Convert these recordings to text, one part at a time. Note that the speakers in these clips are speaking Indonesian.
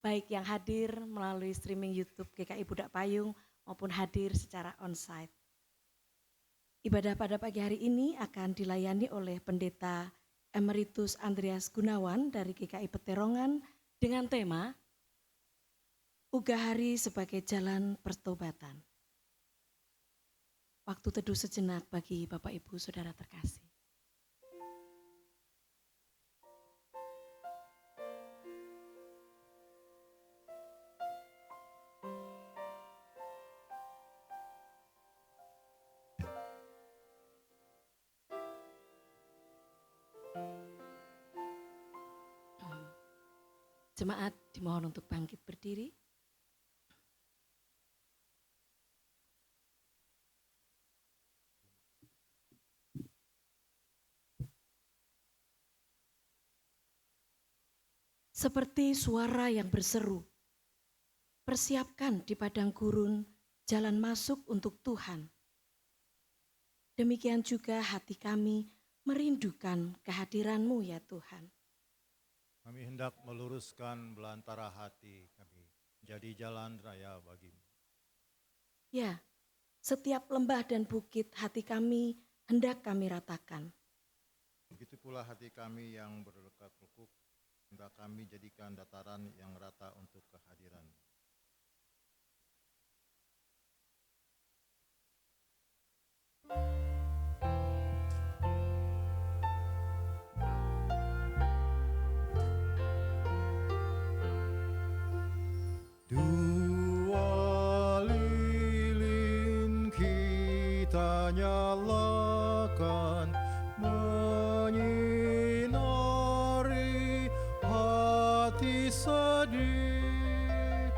baik yang hadir melalui streaming YouTube GKI Budak Payung maupun hadir secara onsite. Ibadah pada pagi hari ini akan dilayani oleh Pendeta Emeritus Andreas Gunawan dari GKI Peterongan dengan tema Ugah Hari sebagai Jalan Pertobatan. Waktu teduh sejenak bagi Bapak Ibu Saudara terkasih. Jemaat dimohon untuk bangkit berdiri. Seperti suara yang berseru, persiapkan di padang gurun jalan masuk untuk Tuhan. Demikian juga hati kami merindukan kehadiran-Mu ya Tuhan. Kami hendak meluruskan belantara hati kami, jadi jalan raya bagi-Mu. Ya, setiap lembah dan bukit hati kami hendak kami ratakan. Begitu pula hati kami yang berlekuk-lekuk, hendak kami jadikan dataran yang rata untuk kehadiran-Mu. Dua lilin kita nyalakan, menyinari hati sedih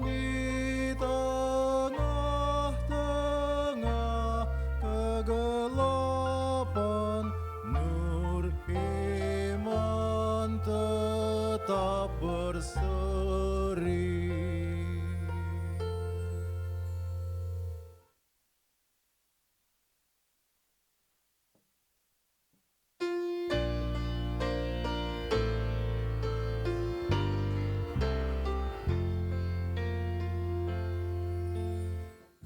di tengah-tengah kegelapan. Nur iman tetap berseri.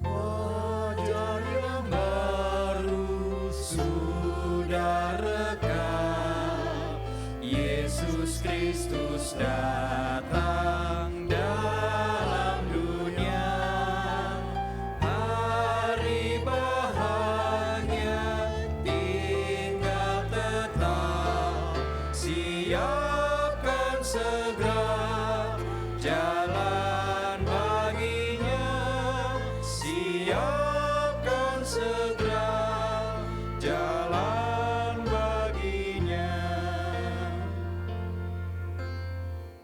Fajar yang baru sudah reka, Yesus Kristus datang dalam dunia. Hari bahagia tinggal tetap, siapkan segera jalan baginya. Siapkan segera jalan baginya.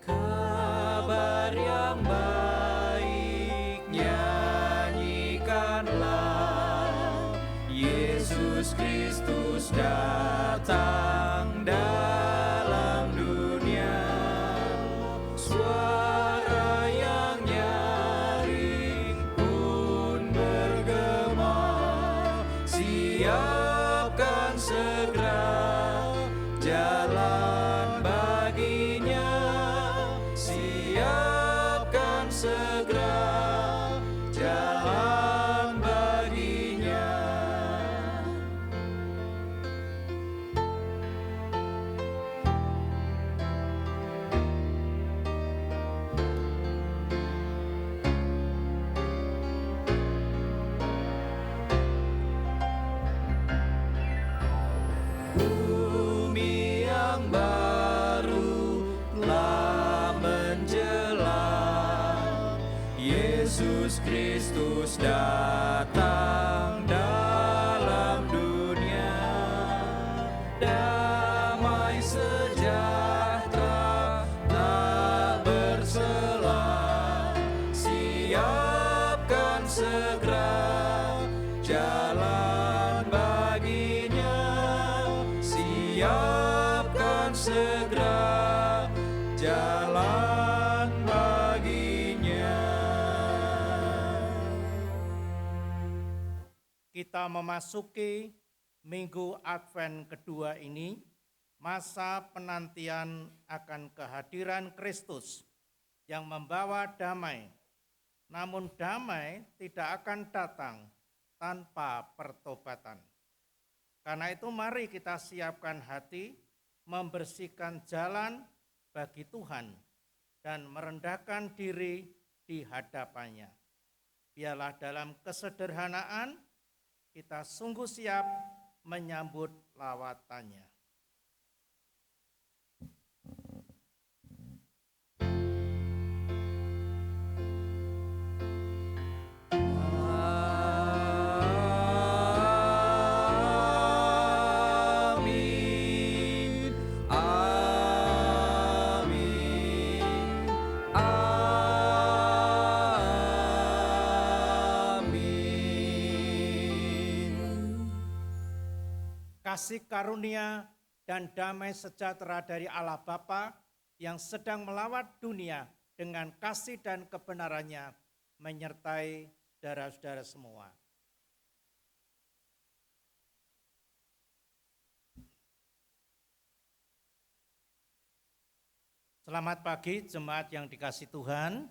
Kabar yang baik nyanyikanlah, Yesus Kristus datang dalam dunia. Suara yang nyaring pun bergema, siapkan segera jalan baginya. Siapkan segera jalan baginya. Bumi yang baru telah menjelang, Yesus Kristus datang dalam dunia. Damai sejahtera tak bersela, siapkan segera jalan baginya. Siapkan segera jalan baginya. Kita memasuki Minggu Advent kedua ini, masa penantian akan kehadiran Kristus. yang membawa damai. Namun damai tidak akan datang tanpa pertobatan. Karena itu mari kita siapkan hati, membersihkan jalan bagi Tuhan, dan merendahkan diri di hadapannya. Biarlah dalam kesederhanaan kita sungguh siap menyambut lawatannya. Kasih karunia dan damai sejahtera dari Allah Bapa yang sedang melawat dunia dengan kasih dan kebenarannya menyertai saudara-saudara semua. Selamat pagi jemaat yang dikasihi Tuhan.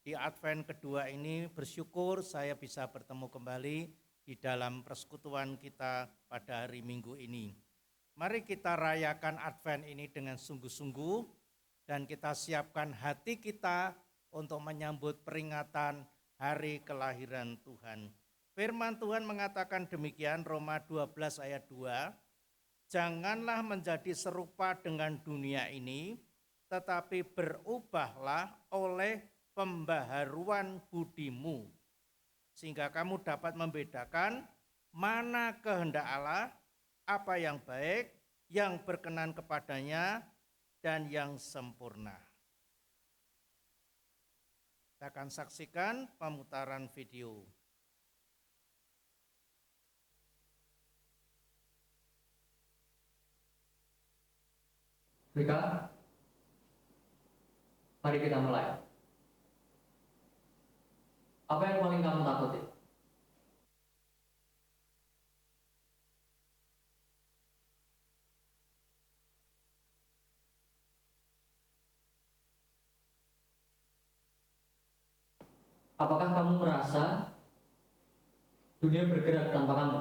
Di Advent kedua ini bersyukur saya bisa bertemu kembali di dalam persekutuan kita pada hari Minggu ini. Mari kita rayakan Advent ini dengan sungguh-sungguh dan kita siapkan hati kita untuk menyambut peringatan hari kelahiran Tuhan. Firman Tuhan mengatakan demikian, Roma 12 ayat 2, janganlah menjadi serupa dengan dunia ini, tetapi berubahlah oleh pembaharuan budimu, sehingga kamu dapat membedakan mana kehendak Allah, apa yang baik, yang berkenan kepadanya, dan yang sempurna. Kita akan saksikan pemutaran video. Rika, mari kita mulai. Apa yang paling kamu takuti? Apakah kamu merasa dunia bergerak tanpa kamu?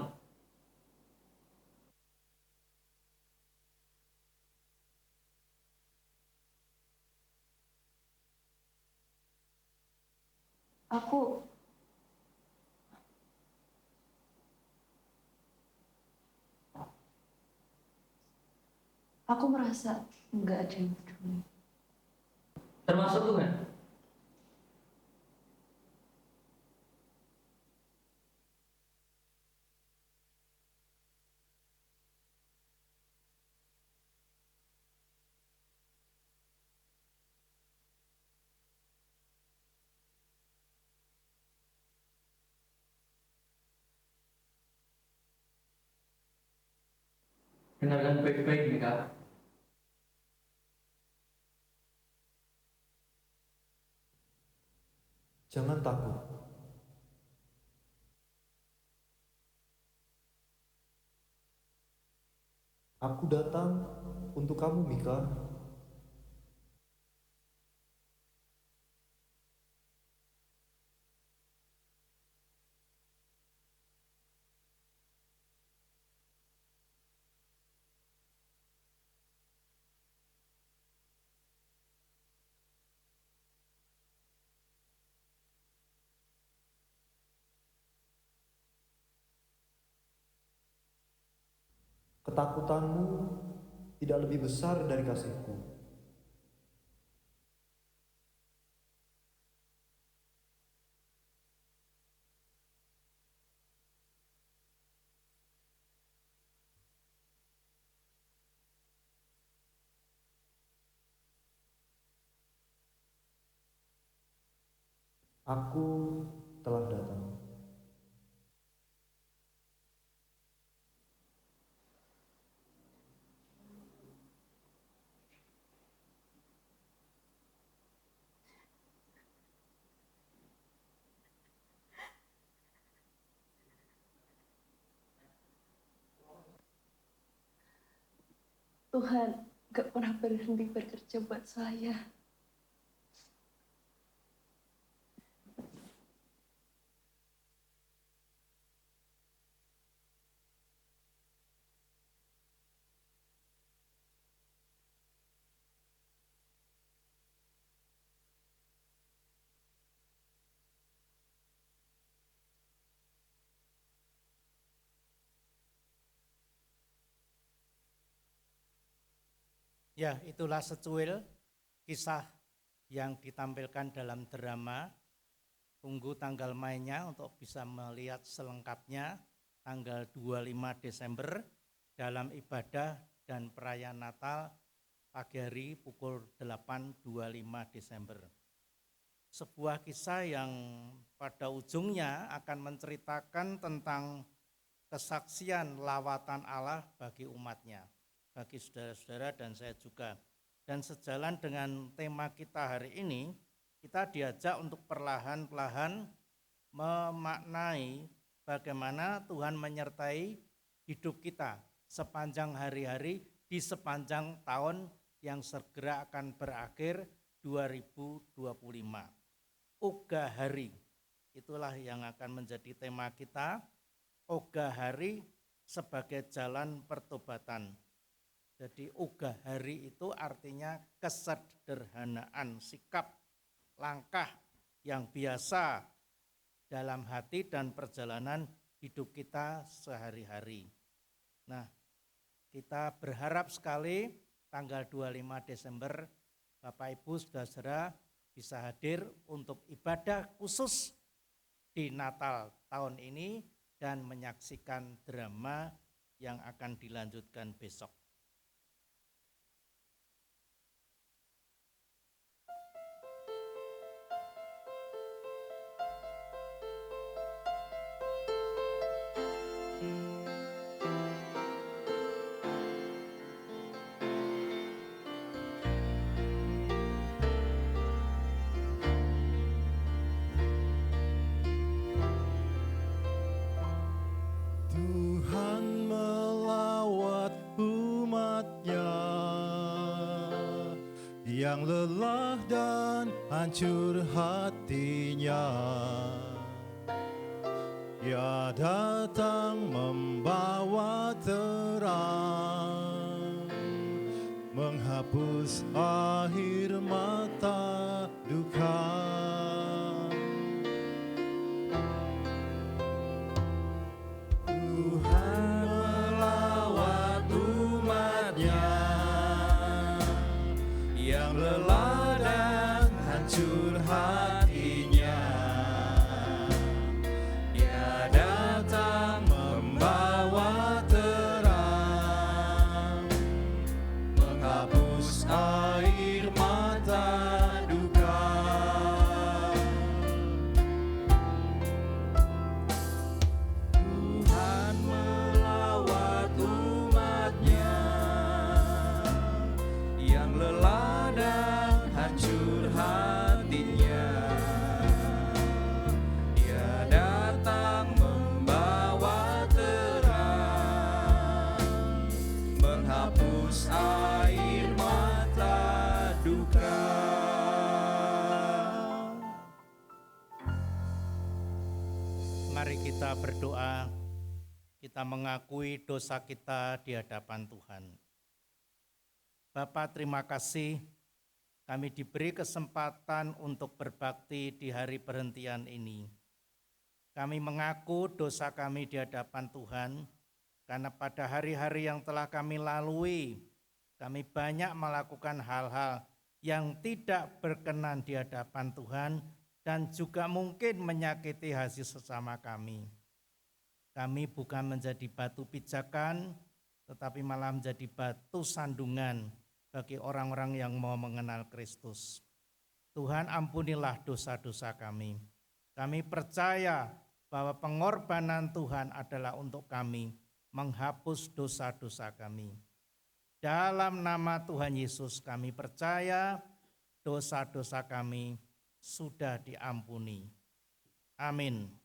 Aku merasa nggak ada yang peduli. Termasuk Tuhan? Dengarkan baik-baik, Mika. Jangan takut. Aku datang untuk kamu, Mika. Ketakutanmu tidak lebih besar dari kasihku. Aku telah datang. Tuhan gak pernah berhenti bekerja buat saya. Ya, itulah secuil kisah yang ditampilkan dalam drama. Tunggu tanggal mainnya untuk bisa melihat selengkapnya tanggal 25 Desember dalam ibadah dan perayaan Natal pagi hari pukul 8.25 Desember. Sebuah kisah yang pada ujungnya akan menceritakan tentang kesaksian lawatan Allah bagi umatnya, bagi saudara-saudara dan saya juga. Dan sejalan dengan tema kita hari ini, kita diajak untuk perlahan-lahan memaknai bagaimana Tuhan menyertai hidup kita sepanjang hari-hari di sepanjang tahun yang segera akan berakhir 2025. Ogah hari, itulah yang akan menjadi tema kita. Ogah hari sebagai jalan pertobatan. Jadi ogah hari itu artinya kesederhanaan, sikap, langkah yang biasa dalam hati dan perjalanan hidup kita sehari-hari. Nah, kita berharap sekali tanggal 25 Desember Bapak Ibu saudara-saudara bisa hadir untuk ibadah khusus di Natal tahun ini dan menyaksikan drama yang akan dilanjutkan besok. Tuhan melawat umatnya yang lelah dan hancur hatinya. Ia datang membawa terang, menghapus air mata duka. Tuhan melawat umatnya yang lelah dan hancur hatinya. Ia datang membawa terang, menghapus air mata duka. Tuhan melawat umatnya yang lelah dan hancur hatinya. Ia datang membawa terang, menghapus air mata duka. Mari kita berdoa, kita mengakui dosa kita di hadapan Tuhan. Bapa, terima kasih kami diberi kesempatan untuk berbakti di hari perhentian ini. Kami mengaku dosa kami di hadapan Tuhan, karena pada hari-hari yang telah kami lalui, kami banyak melakukan hal-hal yang tidak berkenan di hadapan Tuhan dan juga mungkin menyakiti hati sesama kami. Kami bukan menjadi batu pijakan, tetapi malah menjadi batu sandungan bagi orang-orang yang mau mengenal Kristus. Tuhan, ampunilah dosa-dosa kami. Kami percaya bahwa pengorbanan Tuhan adalah untuk kami menghapus dosa-dosa kami. Dalam nama Tuhan Yesus kami percaya dosa-dosa kami sudah diampuni. Amin.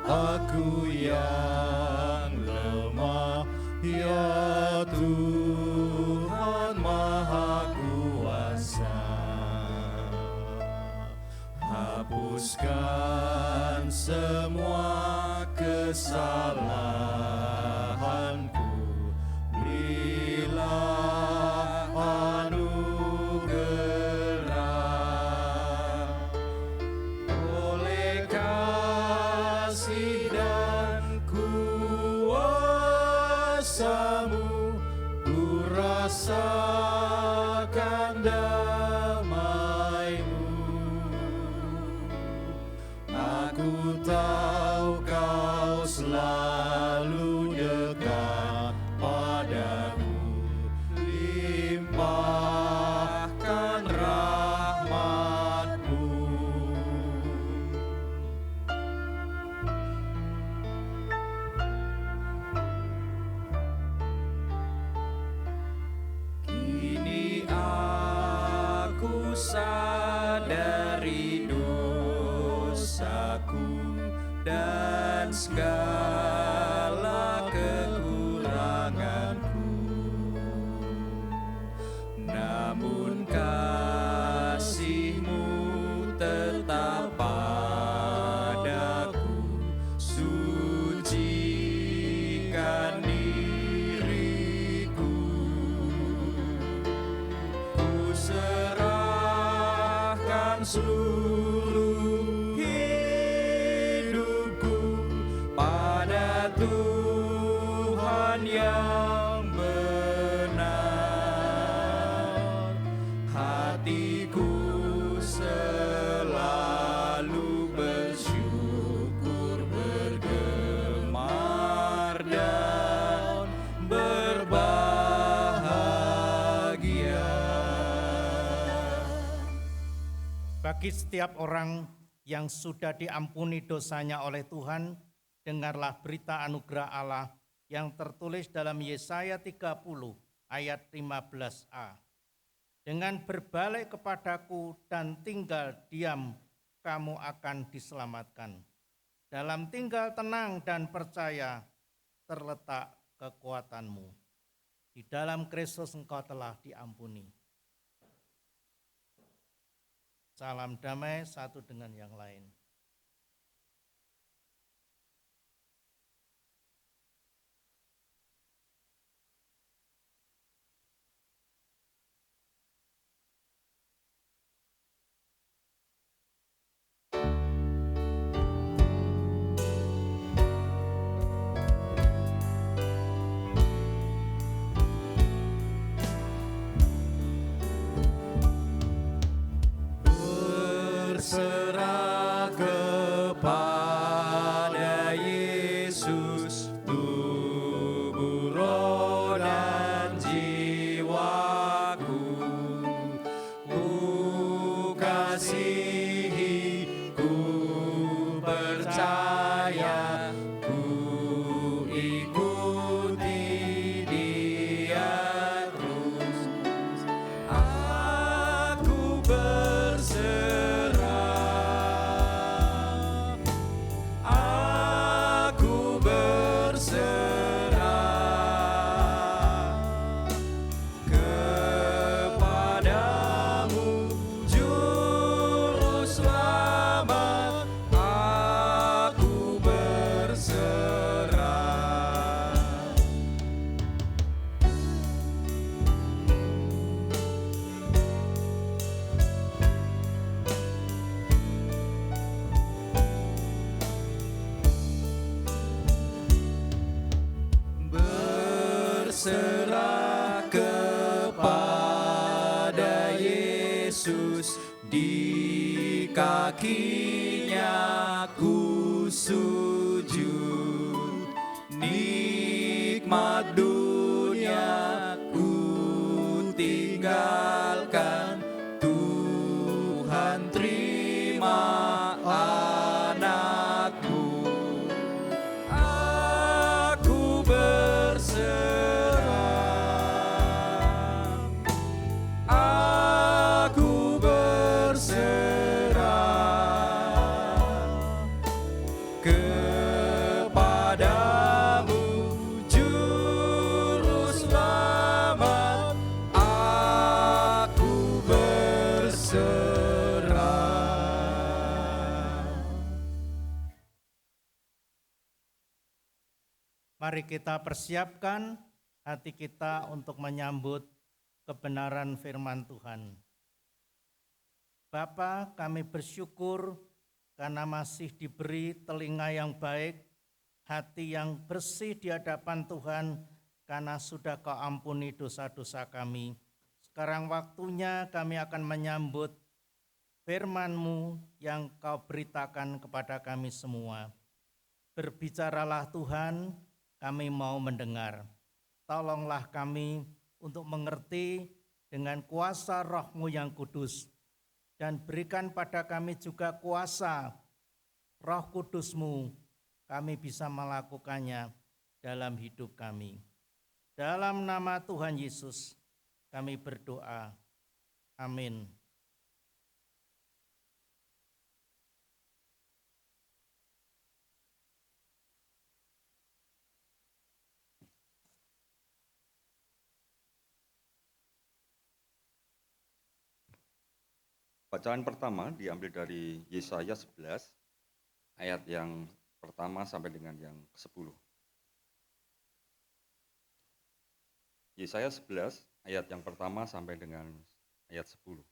Aku yang lemah, ya Tuhan Maha Kuasa, hapuskan semua kesalahan kesalahanku, berilah anugerah. Oleh kasih dan kuasa-Mu, ku rasakan damai-Mu. Aku tahu Kau selalu dekat padaku, limpahkan rahmat-Mu. Kini aku sadari dosaku dan segala kekuranganku, namun kasih-Mu tetap padaku, sucikan diriku. Ku serahkan seluruh hidupku pada Tuhan yang benar. Hatiku selalu bersyukur, bergemar dan berbahagia. Bagi setiap orang yang sudah diampuni dosanya oleh Tuhan, dengarlah berita anugerah Allah yang tertulis dalam Yesaya 30 ayat 15a. Dengan berbalik kepadaku dan tinggal diam, kamu akan diselamatkan. Dalam tinggal tenang dan percaya terletak kekuatanmu. Di dalam Kristus engkau telah diampuni. Salam damai satu dengan yang lain. Berserah kepada Yesus, tubuh, roh, dan jiwaku. Ku kasihi, ku percaya, ku ikuti Dia terus. Aku berserah, aku berserah kepadamu, Juru Selamat. Aku berserah. Berserah kepada Yesus, di kakinya ku sujud. Nikmat dunia ku tinggalkan, Tuhan terima anakku. Aku berserah, aku berserah kepadamu, Juru Selamat. Mari kita persiapkan hati kita untuk menyambut kebenaran firman Tuhan. Bapa, kami bersyukur karena masih diberi telinga yang baik, hati yang bersih di hadapan Tuhan, karena sudah Kau ampuni dosa-dosa kami. Sekarang waktunya kami akan menyambut firman-Mu yang Kau beritakan kepada kami semua. Berbicaralah Tuhan, kami mau mendengar. Tolonglah kami untuk mengerti dengan kuasa Roh-Mu yang kudus. Dan berikan pada kami juga kuasa Roh Kudus-Mu, kami bisa melakukannya dalam hidup kami. Dalam nama Tuhan Yesus, kami berdoa. Amin. Bacaan pertama diambil dari Yesaya 11, ayat yang pertama sampai dengan yang ke-10. Yesaya 11, ayat yang pertama sampai dengan ayat 10.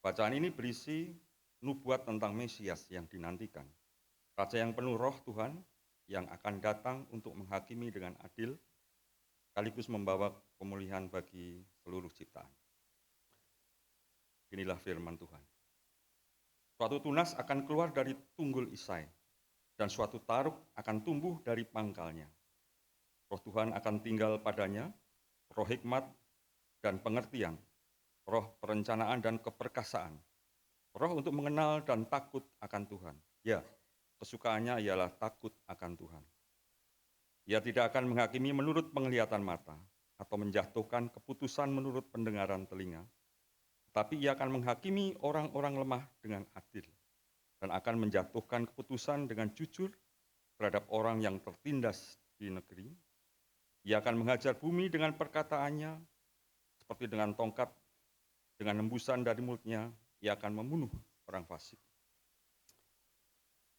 Bacaan ini berisi nubuat tentang Mesias yang dinantikan, Raja yang penuh roh Tuhan yang akan datang untuk menghakimi dengan adil, sekaligus membawa pemulihan bagi seluruh ciptaan. Inilah firman Tuhan. Suatu tunas akan keluar dari tunggul Isai, dan suatu taruk akan tumbuh dari pangkalnya. Roh Tuhan akan tinggal padanya, roh hikmat dan pengertian, roh perencanaan dan keperkasaan, roh untuk mengenal dan takut akan Tuhan. Ya, kesukaannya ialah takut akan Tuhan. Ia tidak akan menghakimi menurut penglihatan mata, atau menjatuhkan keputusan menurut pendengaran telinga, tapi ia akan menghakimi orang-orang lemah dengan adil dan akan menjatuhkan keputusan dengan jujur terhadap orang yang tertindas di negeri. Ia akan menghajar bumi dengan perkataannya, seperti dengan tongkat, dengan hembusan dari mulutnya, ia akan membunuh orang fasik.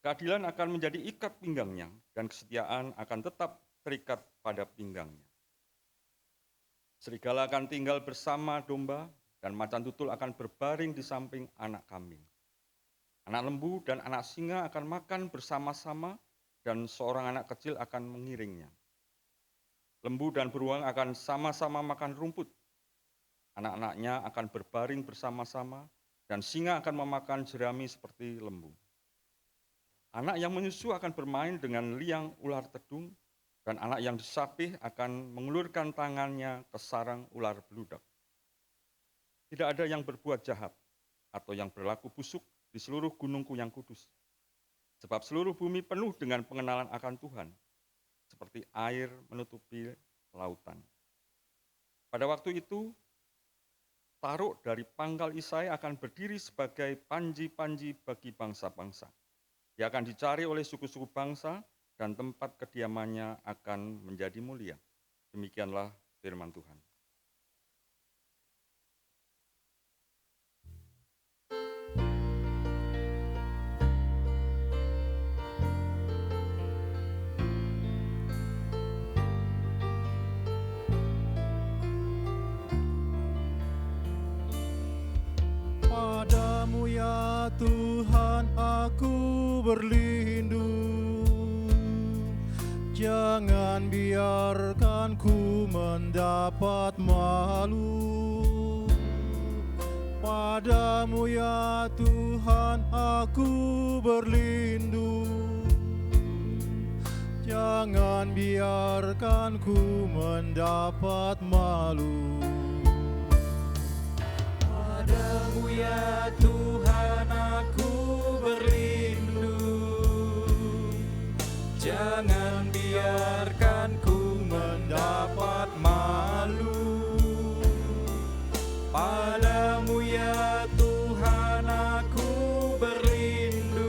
Keadilan akan menjadi ikat pinggangnya, dan kesetiaan akan tetap terikat pada pinggangnya. Serigala akan tinggal bersama domba, dan macan tutul akan berbaring di samping anak kambing. Anak lembu dan anak singa akan makan bersama-sama, dan seorang anak kecil akan mengiringnya. Lembu dan beruang akan sama-sama makan rumput. Anak-anaknya akan berbaring bersama-sama, dan singa akan memakan jerami seperti lembu. Anak yang menyusu akan bermain dengan liang ular tedung, dan anak yang disapih akan mengulurkan tangannya ke sarang ular beludak. Tidak ada yang berbuat jahat atau yang berlaku busuk di seluruh gunungku yang kudus. Sebab seluruh bumi penuh dengan pengenalan akan Tuhan, seperti air menutupi lautan. Pada waktu itu, taruk dari pangkal Isai akan berdiri sebagai panji-panji bagi bangsa-bangsa. Dia akan dicari oleh suku-suku bangsa, dan tempat kediamannya akan menjadi mulia. Demikianlah firman Tuhan. Padamu ya Tuhan aku berlindung, jangan biarkan ku mendapat malu. Padamu ya Tuhan aku berlindung, jangan biarkan ku mendapat malu. Padamu ya Tuhan aku berlindung, jangan biarkan ku mendapat malu. Padamu ya Tuhan aku berlindung,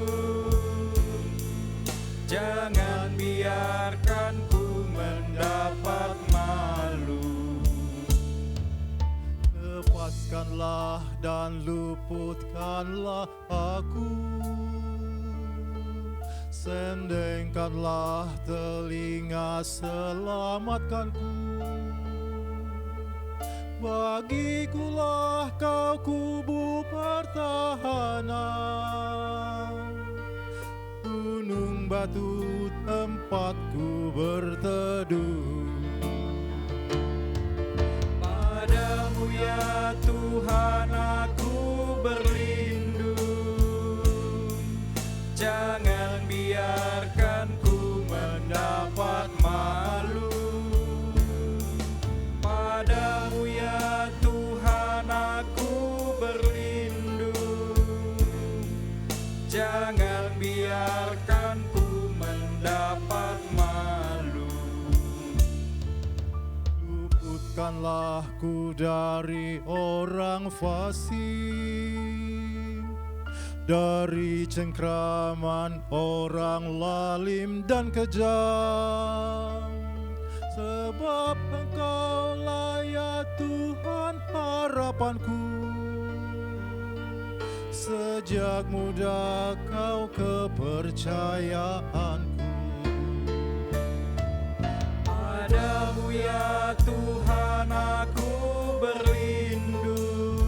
jangan biarkan ku mendapat malu. Lepaskanlah dan luputkanlah aku, Sendengkanlah telinga, selamatkanku. Bagikulah kau kubu pertahanan, gunung batu tempatku berteduh. Padamu ya Tuhan aku berlindung, jangan biarkan ku mendapat malu. Padamu ya Tuhan aku berlindung, jangan biarkan ku mendapat malu. Luputkanlah ku dari orang fasik, dari cengkraman orang lalim dan kejam. Sebab Engkaulah ya Tuhan harapanku, sejak muda Kau kepercayaanku. Padamu ya Tuhan aku berlindung,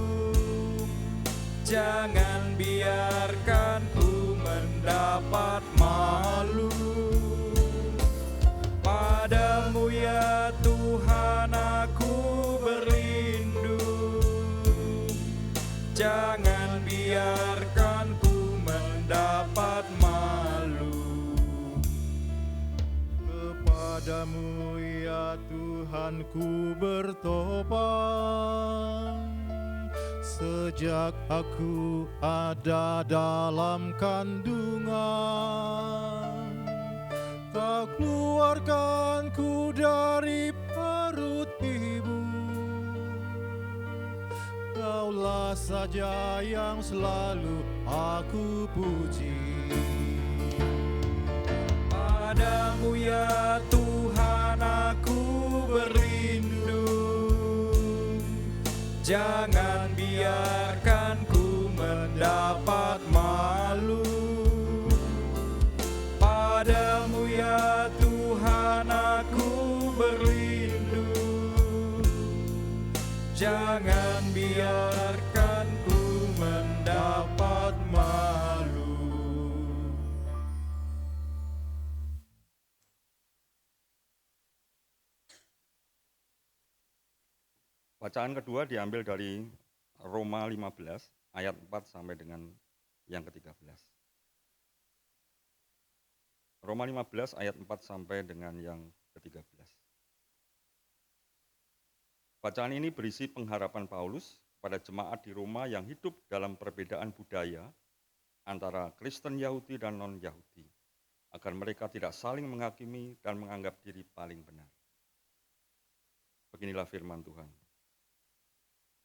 jangan biarkan ku mendapat malu. Padamu ya Tuhan aku berlindung, jangan biarkan ku mendapat malu. Kepadamu ya Tuhan ku bertobat, sejak aku ada dalam kandungan. Kau keluarkan ku dari perut ibu, Kaulah saja yang selalu aku puji. Padamu ya Tuhan aku berlindung, jangan biarkan ku mendapat malu. Padamu ya Tuhan aku berlindung, jangan biarkan ku mendapat malu. Bacaan kedua diambil dari Roma 15 ayat 4 sampai dengan yang ke-13. Roma 15 ayat 4 sampai dengan yang ke-13. Bacaan ini berisi pengharapan Paulus pada jemaat di Roma yang hidup dalam perbedaan budaya antara Kristen Yahudi dan non-Yahudi, agar mereka tidak saling menghakimi dan menganggap diri paling benar. Beginilah firman Tuhan.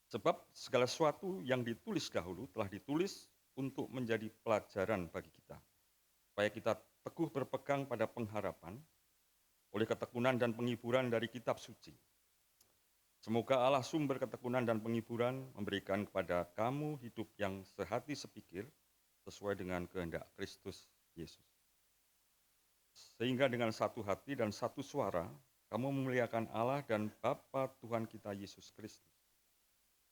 Sebab segala sesuatu yang ditulis dahulu telah ditulis untuk menjadi pelajaran bagi kita, supaya kita teguh berpegang pada pengharapan oleh ketekunan dan penghiburan dari kitab suci. Semoga Allah sumber ketekunan dan penghiburan memberikan kepada kamu hidup yang sehati sepikir sesuai dengan kehendak Kristus Yesus. Sehingga dengan satu hati dan satu suara kamu memuliakan Allah dan Bapa Tuhan kita Yesus Kristus.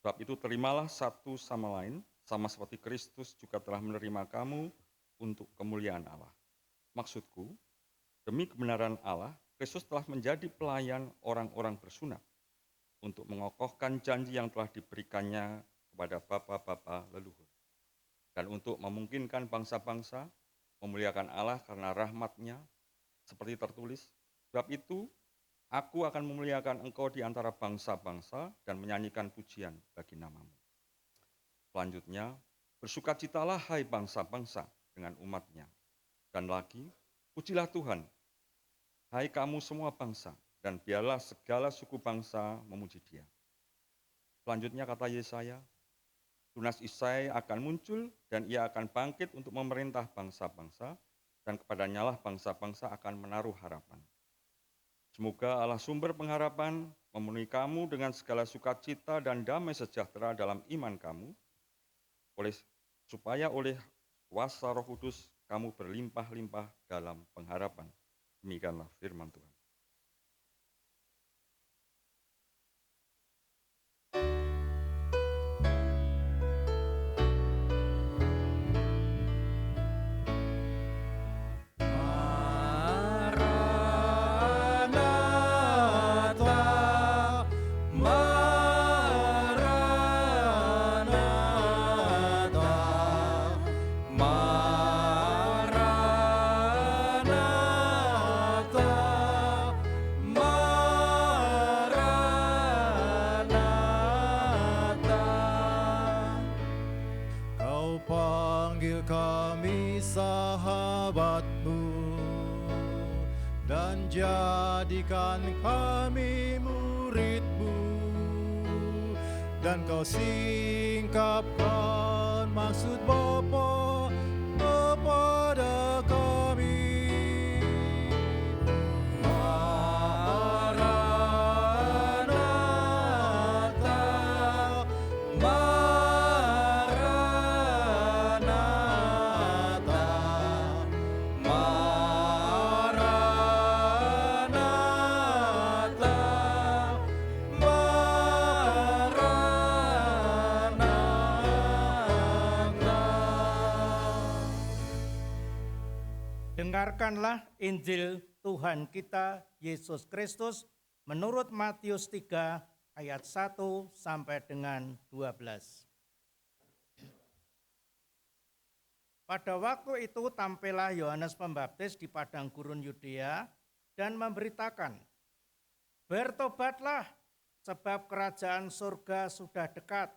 Sebab itu terimalah satu sama lain, sama seperti Kristus juga telah menerima kamu untuk kemuliaan Allah. Maksudku, demi kebenaran Allah, Kristus telah menjadi pelayan orang-orang bersunat untuk mengokohkan janji yang telah diberikannya kepada bapa-bapa leluhur, dan untuk memungkinkan bangsa-bangsa memuliakan Allah karena rahmat-Nya, seperti tertulis, sebab itu aku akan memuliakan engkau di antara bangsa-bangsa dan menyanyikan pujian bagi namamu. Selanjutnya, bersukacitalah hai bangsa-bangsa dengan umat-Nya. Dan lagi, pujilah Tuhan, hai kamu semua bangsa, dan biarlah segala suku bangsa memuji Dia. Selanjutnya kata Yesaya, tunas Isai akan muncul dan ia akan bangkit untuk memerintah bangsa-bangsa, dan kepadanya lah bangsa-bangsa akan menaruh harapan. Semoga Allah sumber pengharapan memenuhi kamu dengan segala sukacita dan damai sejahtera dalam iman kamu, supaya oleh kuasa Roh Kudus kamu berlimpah-limpah dalam pengharapan. Demikianlah firman Tuhan. Kau panggil kami sahabatmu dan jadikan kami muridmu, dan kau singkapkan maksud Bapa kepada kami. Maranatha, Maranatha, Maranatha, Maranatha. Dengarkanlah Injil Tuhan kita Yesus Kristus menurut Matius 3 ayat 1 sampai dengan 12. Pada waktu itu tampillah Yohanes Pembaptis di padang gurun Yudea dan memberitakan, "Bertobatlah, sebab kerajaan surga sudah dekat.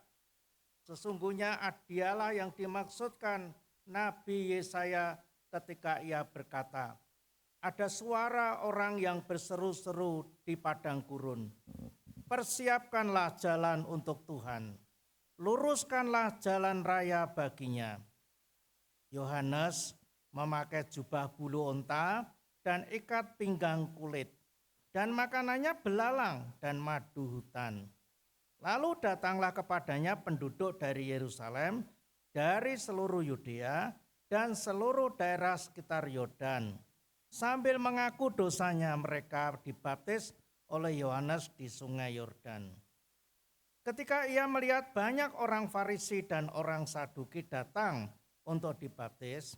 Sesungguhnya dialah yang dimaksudkan Nabi Yesaya ketika ia berkata, ada suara orang yang berseru-seru di padang gurun, persiapkanlah jalan untuk Tuhan, luruskanlah jalan raya baginya." Yohanes memakai jubah bulu onta dan ikat pinggang kulit, dan makanannya belalang dan madu hutan. Lalu datanglah kepadanya penduduk dari Yerusalem, dari seluruh Yudea dan seluruh daerah sekitar Yordan. Sambil mengaku dosanya, mereka dibaptis oleh Yohanes di sungai Yordan. Ketika ia melihat banyak orang Farisi dan orang Saduki datang untuk dibaptis,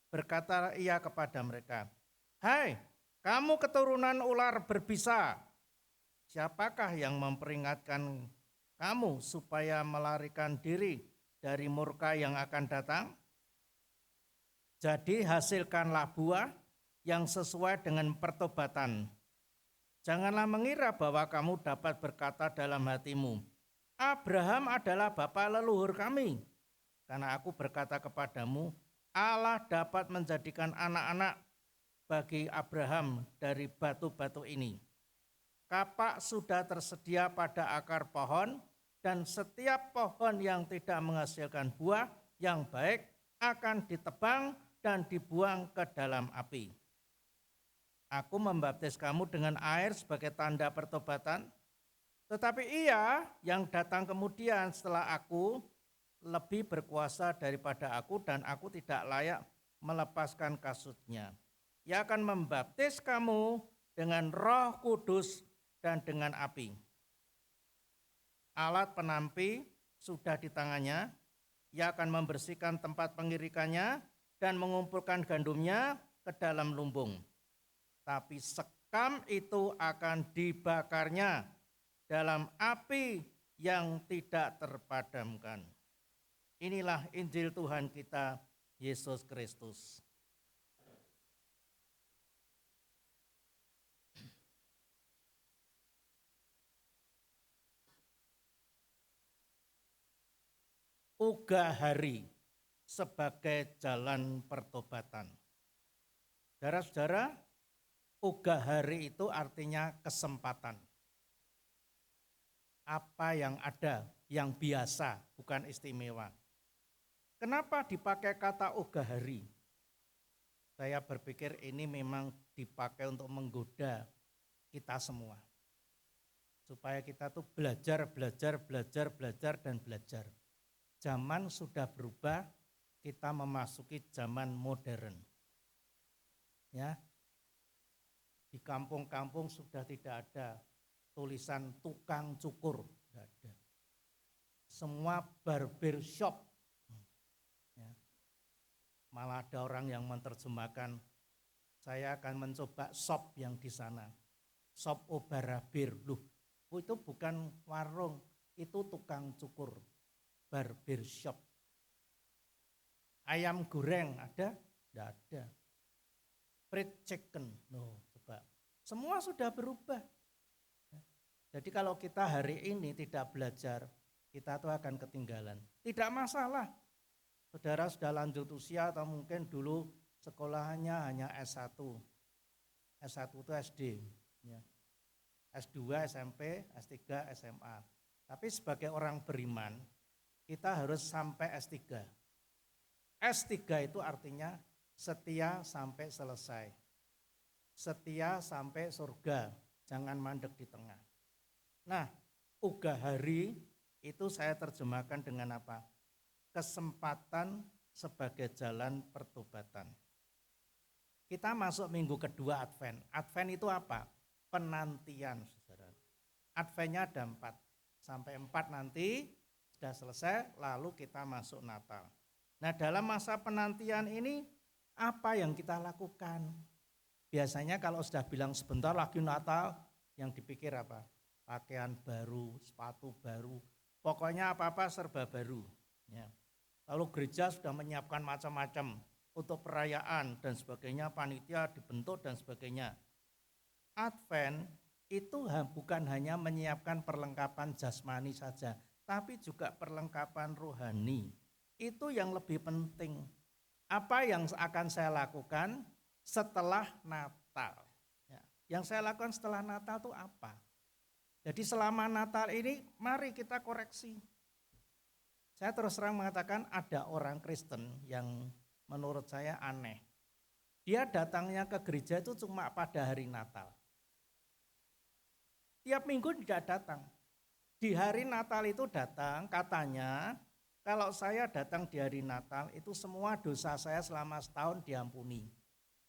berkata ia kepada mereka, "Hai, kamu keturunan ular berbisa, siapakah yang memperingatkan kamu supaya melarikan diri dari murka yang akan datang? Jadi hasilkanlah buah yang sesuai dengan pertobatan. Janganlah mengira bahwa kamu dapat berkata dalam hatimu, Abraham adalah bapa leluhur kami. Karena aku berkata kepadamu, Allah dapat menjadikan anak-anak bagi Abraham dari batu-batu ini. Kapak sudah tersedia pada akar pohon, dan setiap pohon yang tidak menghasilkan buah yang baik akan ditebang dan dibuang ke dalam api. Aku membaptis kamu dengan air sebagai tanda pertobatan, tetapi ia yang datang kemudian setelah aku lebih berkuasa daripada aku, dan aku tidak layak melepaskan kasutnya. Ia akan membaptis kamu dengan Roh Kudus dan dengan api. Alat penampi sudah di tangannya. Ia akan membersihkan tempat pengirikannya dan mengumpulkan gandumnya ke dalam lumbung. Tapi sekam itu akan dibakarnya dalam api yang tidak terpadamkan. Inilah Injil Tuhan kita, Yesus Kristus. Uga hari sebagai jalan pertobatan. Saudara-saudara, uga hari itu artinya kesempatan. Apa yang ada, yang biasa, bukan istimewa. Kenapa dipakai kata uga hari? Saya berpikir ini memang dipakai untuk menggoda kita semua. Supaya kita tuh belajar, dan belajar. Zaman sudah berubah, kita memasuki zaman modern. Ya. Di kampung-kampung sudah tidak ada tulisan tukang cukur, tidak ada. Semua barber shop. Ya. Malah ada orang yang menerjemahkan, saya akan mencoba shop yang di sana. Shop Obarabir. Loh, itu bukan warung, itu tukang cukur. Barber shop. Ayam goreng ada? Tidak ada. Fried chicken, no, coba. Semua sudah berubah. Jadi kalau kita hari ini tidak belajar, kita tuh akan ketinggalan. Tidak masalah. Saudara sudah lanjut usia atau mungkin dulu sekolahnya hanya S1. S1 itu SD. Ya. S2, SMP, S3, SMA. Tapi sebagai orang beriman, kita harus sampai S3. S3 itu artinya setia sampai selesai. Setia sampai surga, jangan mandek di tengah. Nah, Ugahari itu saya terjemahkan dengan apa? Kesempatan sebagai jalan pertobatan. Kita masuk minggu kedua Advent. Advent itu apa? Penantian, saudara. Adventnya ada 4. Sampai 4 nanti sudah selesai, lalu kita masuk Natal. Nah, dalam masa penantian ini, apa yang kita lakukan? Biasanya kalau sudah bilang sebentar lagi Natal, yang dipikir apa? Pakaian baru, sepatu baru, pokoknya apa-apa serba baru. Ya. Lalu gereja sudah menyiapkan macam-macam untuk perayaan dan sebagainya, panitia dibentuk dan sebagainya. Advent itu bukan hanya menyiapkan perlengkapan jasmani saja, tapi juga perlengkapan rohani. Itu yang lebih penting. Apa yang akan saya lakukan setelah Natal? Ya. Yang saya lakukan setelah Natal itu apa? Jadi selama Natal ini mari kita koreksi. Saya terus terang mengatakan ada orang Kristen yang menurut saya aneh. Dia datangnya ke gereja itu cuma pada hari Natal. Tiap minggu tidak datang. Di hari Natal itu datang, katanya kalau saya datang di hari Natal itu semua dosa saya selama setahun diampuni.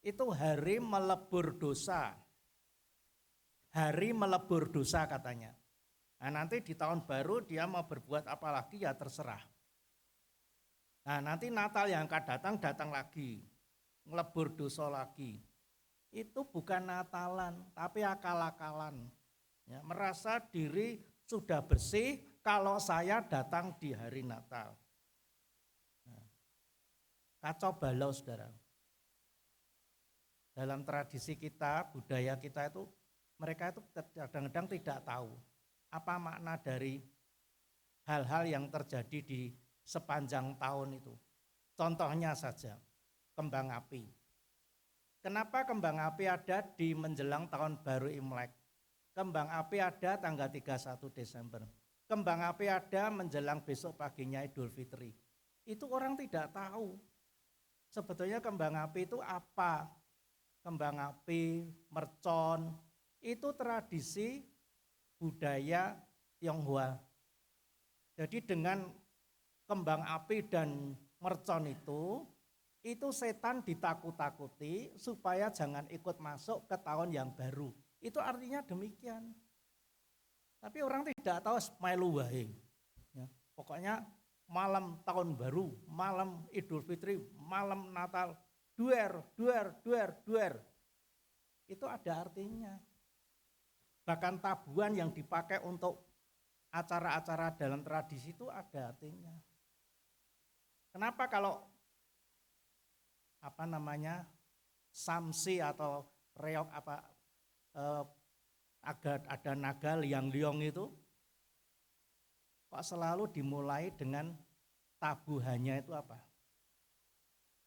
Itu hari melebur dosa. Hari melebur dosa katanya. Nah, nanti di tahun baru dia mau berbuat apa lagi ya terserah. Nah, nanti Natal yang akan datang lagi. Ngelebur dosa lagi. Itu bukan Natalan, tapi akal-akalan. Ya, merasa diri sudah bersih kalau saya datang di hari Natal. Nah, kacau balau, saudara. Dalam tradisi kita, budaya kita itu, mereka itu kadang-kadang tidak tahu apa makna dari hal-hal yang terjadi di sepanjang tahun itu. Contohnya saja, kembang api. Kenapa kembang api ada di menjelang tahun baru Imlek? Kembang api ada tanggal 31 Desember. Kembang api ada menjelang besok paginya Idul Fitri. Itu orang tidak tahu. Sebetulnya kembang api itu apa? Kembang api, mercon, itu tradisi budaya Tionghoa. Jadi dengan kembang api dan mercon itu setan ditakut-takuti supaya jangan ikut masuk ke tahun yang baru. Itu artinya demikian. Tapi orang tidak tahu melu wae. Ya, pokoknya malam tahun baru, malam Idul Fitri, malam Natal, duer. Itu ada artinya. Bahkan tabuhan yang dipakai untuk acara-acara dalam tradisi itu ada artinya. Kenapa kalau samsi atau reok ada naga liang-liong itu kok selalu dimulai dengan tabuhannya itu apa?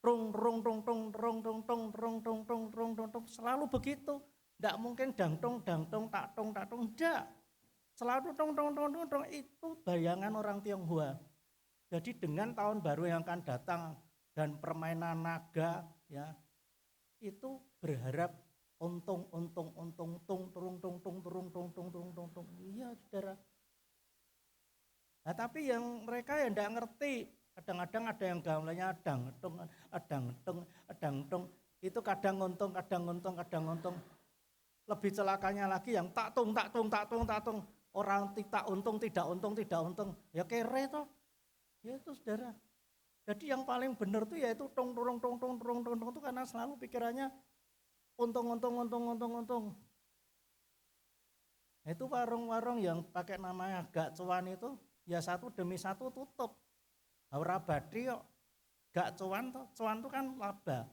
Rung rung rung rung rung rung rung rung rung rung rung rung selalu begitu. Tidak mungkin dangtong tak tong tidak. Selalu tong itu bayangan orang Tionghoa. Jadi dengan tahun baru yang akan datang dan permainan naga ya itu berharap untung tung. Iya, saudara. Nah, tapi yang mereka yang tidak ngerti, Kadang-kadang ada yang gamelannya adang-tung. Itu kadang untung. Lebih celakanya lagi yang tak tung. Orang tidak untung. Ya kere toh. Ya itu saudara. Jadi yang paling benar tuh yaitu tung itu karena selalu pikirannya untung. Itu warung-warung yang pakai namanya gak cuan itu ya satu demi satu tutup. Ora badri kok. Gak cuan tuh kan laba.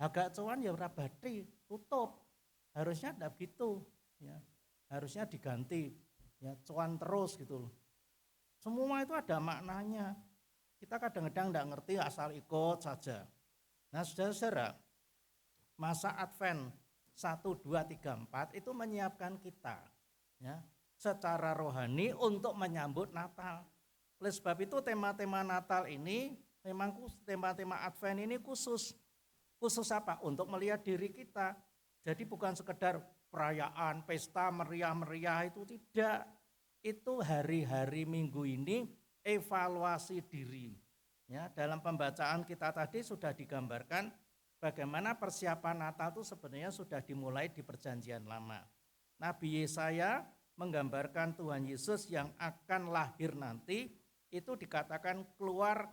Agak cuan ya ora badri, tutup. Harusnya enggak gitu, ya. Harusnya diganti. Ya, cuan terus gitu loh. Semua itu ada maknanya. Kita kadang-kadang enggak ngerti asal ikut saja. Nah, saudara-saudara, masa Advent 1, 2, 3, 4 itu menyiapkan kita, ya, secara rohani untuk menyambut Natal. Oleh sebab itu tema-tema Natal ini memang tema-tema Advent ini khusus. Khusus apa? Untuk melihat diri kita. Jadi bukan sekedar perayaan, pesta, meriah-meriah itu tidak. Itu hari-hari Minggu ini evaluasi diri. Ya, dalam pembacaan kita tadi sudah digambarkan bagaimana persiapan Natal itu sebenarnya sudah dimulai di Perjanjian Lama. Nabi Yesaya menggambarkan Tuhan Yesus yang akan lahir nanti. Itu dikatakan keluar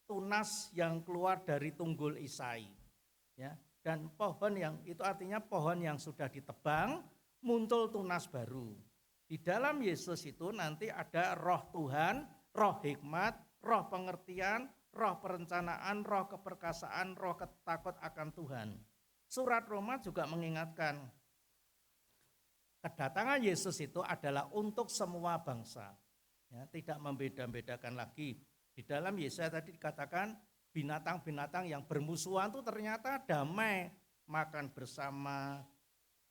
tunas yang keluar dari tunggul Isai, ya. Dan pohon yang itu artinya pohon yang sudah ditebang muncul tunas baru. Di dalam Yesus itu nanti ada roh Tuhan, roh hikmat, roh pengertian, roh perencanaan, roh keperkasaan, roh takut akan Tuhan. Surat Roma juga mengingatkan kedatangan Yesus itu adalah untuk semua bangsa. Ya, tidak membeda-bedakan lagi. Di dalam Yesaya tadi dikatakan binatang-binatang yang bermusuhan itu ternyata damai, makan bersama.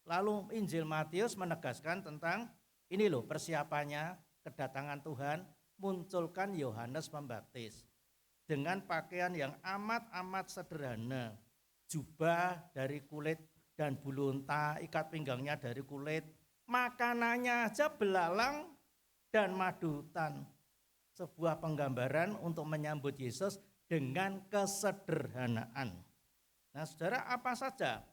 Lalu Injil Matius menegaskan tentang ini loh persiapannya kedatangan Tuhan, munculkan Yohanes Pembaptis dengan pakaian yang amat sederhana, jubah dari kulit dan bulu unta, ikat pinggangnya dari kulit, makanannya aja belalang dan madu hutan. Sebuah penggambaran untuk menyambut Yesus dengan kesederhanaan. Nah, saudara, apa saja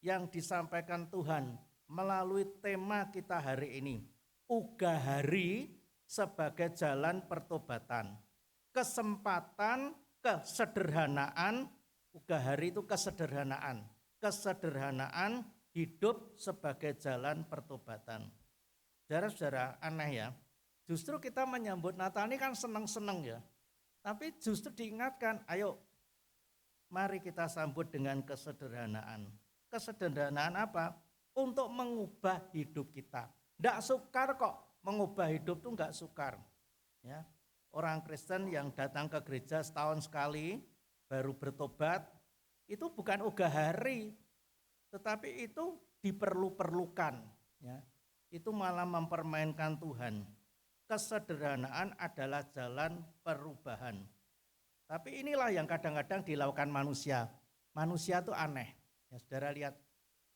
yang disampaikan Tuhan melalui tema kita hari ini? Uga hari sebagai jalan pertobatan. Kesempatan, kesederhanaan, uga hari itu kesederhanaan. Kesederhanaan hidup sebagai jalan pertobatan. Saudara-saudara, aneh ya. Justru kita menyambut Natal ini kan senang-senang ya. Tapi justru diingatkan, ayo mari kita sambut dengan kesederhanaan. Kesederhanaan apa? Untuk mengubah hidup kita. Enggak sukar kok, mengubah hidup itu enggak sukar. Ya. Orang Kristen yang datang ke gereja setahun sekali, baru bertobat, itu bukan uga hari, tetapi itu diperlukan. Ya. Itu malah mempermainkan Tuhan. Kesederhanaan adalah jalan perubahan. Tapi inilah yang kadang-kadang dilakukan manusia. Manusia itu aneh. Ya, saudara lihat,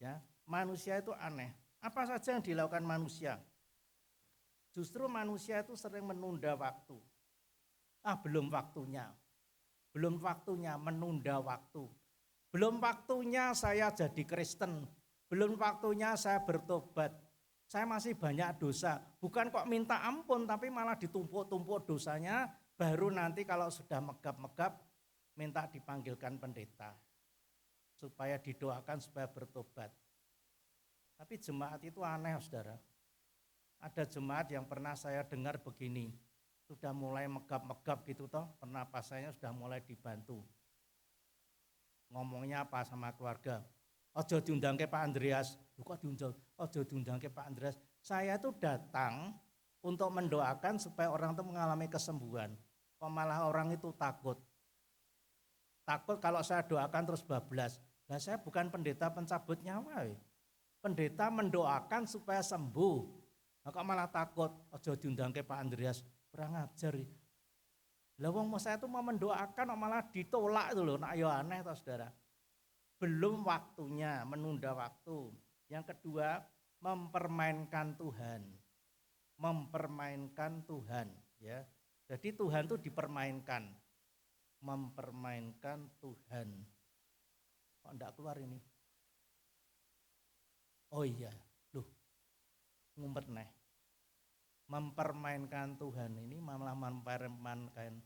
ya, manusia itu aneh. Apa saja yang dilakukan manusia? Justru manusia itu sering menunda waktu. Belum waktunya. Belum waktunya menunda waktu. Belum waktunya saya jadi Kristen. Belum waktunya saya bertobat. Saya masih banyak dosa, bukan kok minta ampun tapi malah ditumpuk-tumpuk dosanya, baru nanti kalau sudah megap-megap minta dipanggilkan pendeta supaya didoakan supaya bertobat. Tapi jemaat itu aneh, saudara. Ada jemaat yang pernah saya dengar begini, sudah mulai megap-megap gitu toh, pernapasannya sudah mulai dibantu. Ngomongnya apa sama keluarga? Ojo diundang ke Pak Andreas. Kok diundang? Ojo diundang ke Pak Andreas. Saya itu datang untuk mendoakan supaya orang itu mengalami kesembuhan. Kok malah orang itu takut. Takut kalau saya doakan terus bablas. Nah, saya bukan pendeta pencabut nyawa. Pendeta mendoakan supaya sembuh. Nah, kok malah takut. Ojo diundang ke Pak Andreas. Kurang ajar. Lah wong saya itu mau mendoakan malah ditolak itu loh. Nah, ya aneh toh, saudara. Belum waktunya, menunda waktu. Yang kedua, mempermainkan Tuhan. Mempermainkan Tuhan, ya. Jadi Tuhan itu dipermainkan. mempermainkan Tuhan. Kok enggak keluar ini? Oh iya, loh, ngumpet neh. Mempermainkan Tuhan ini malah mempermainkan.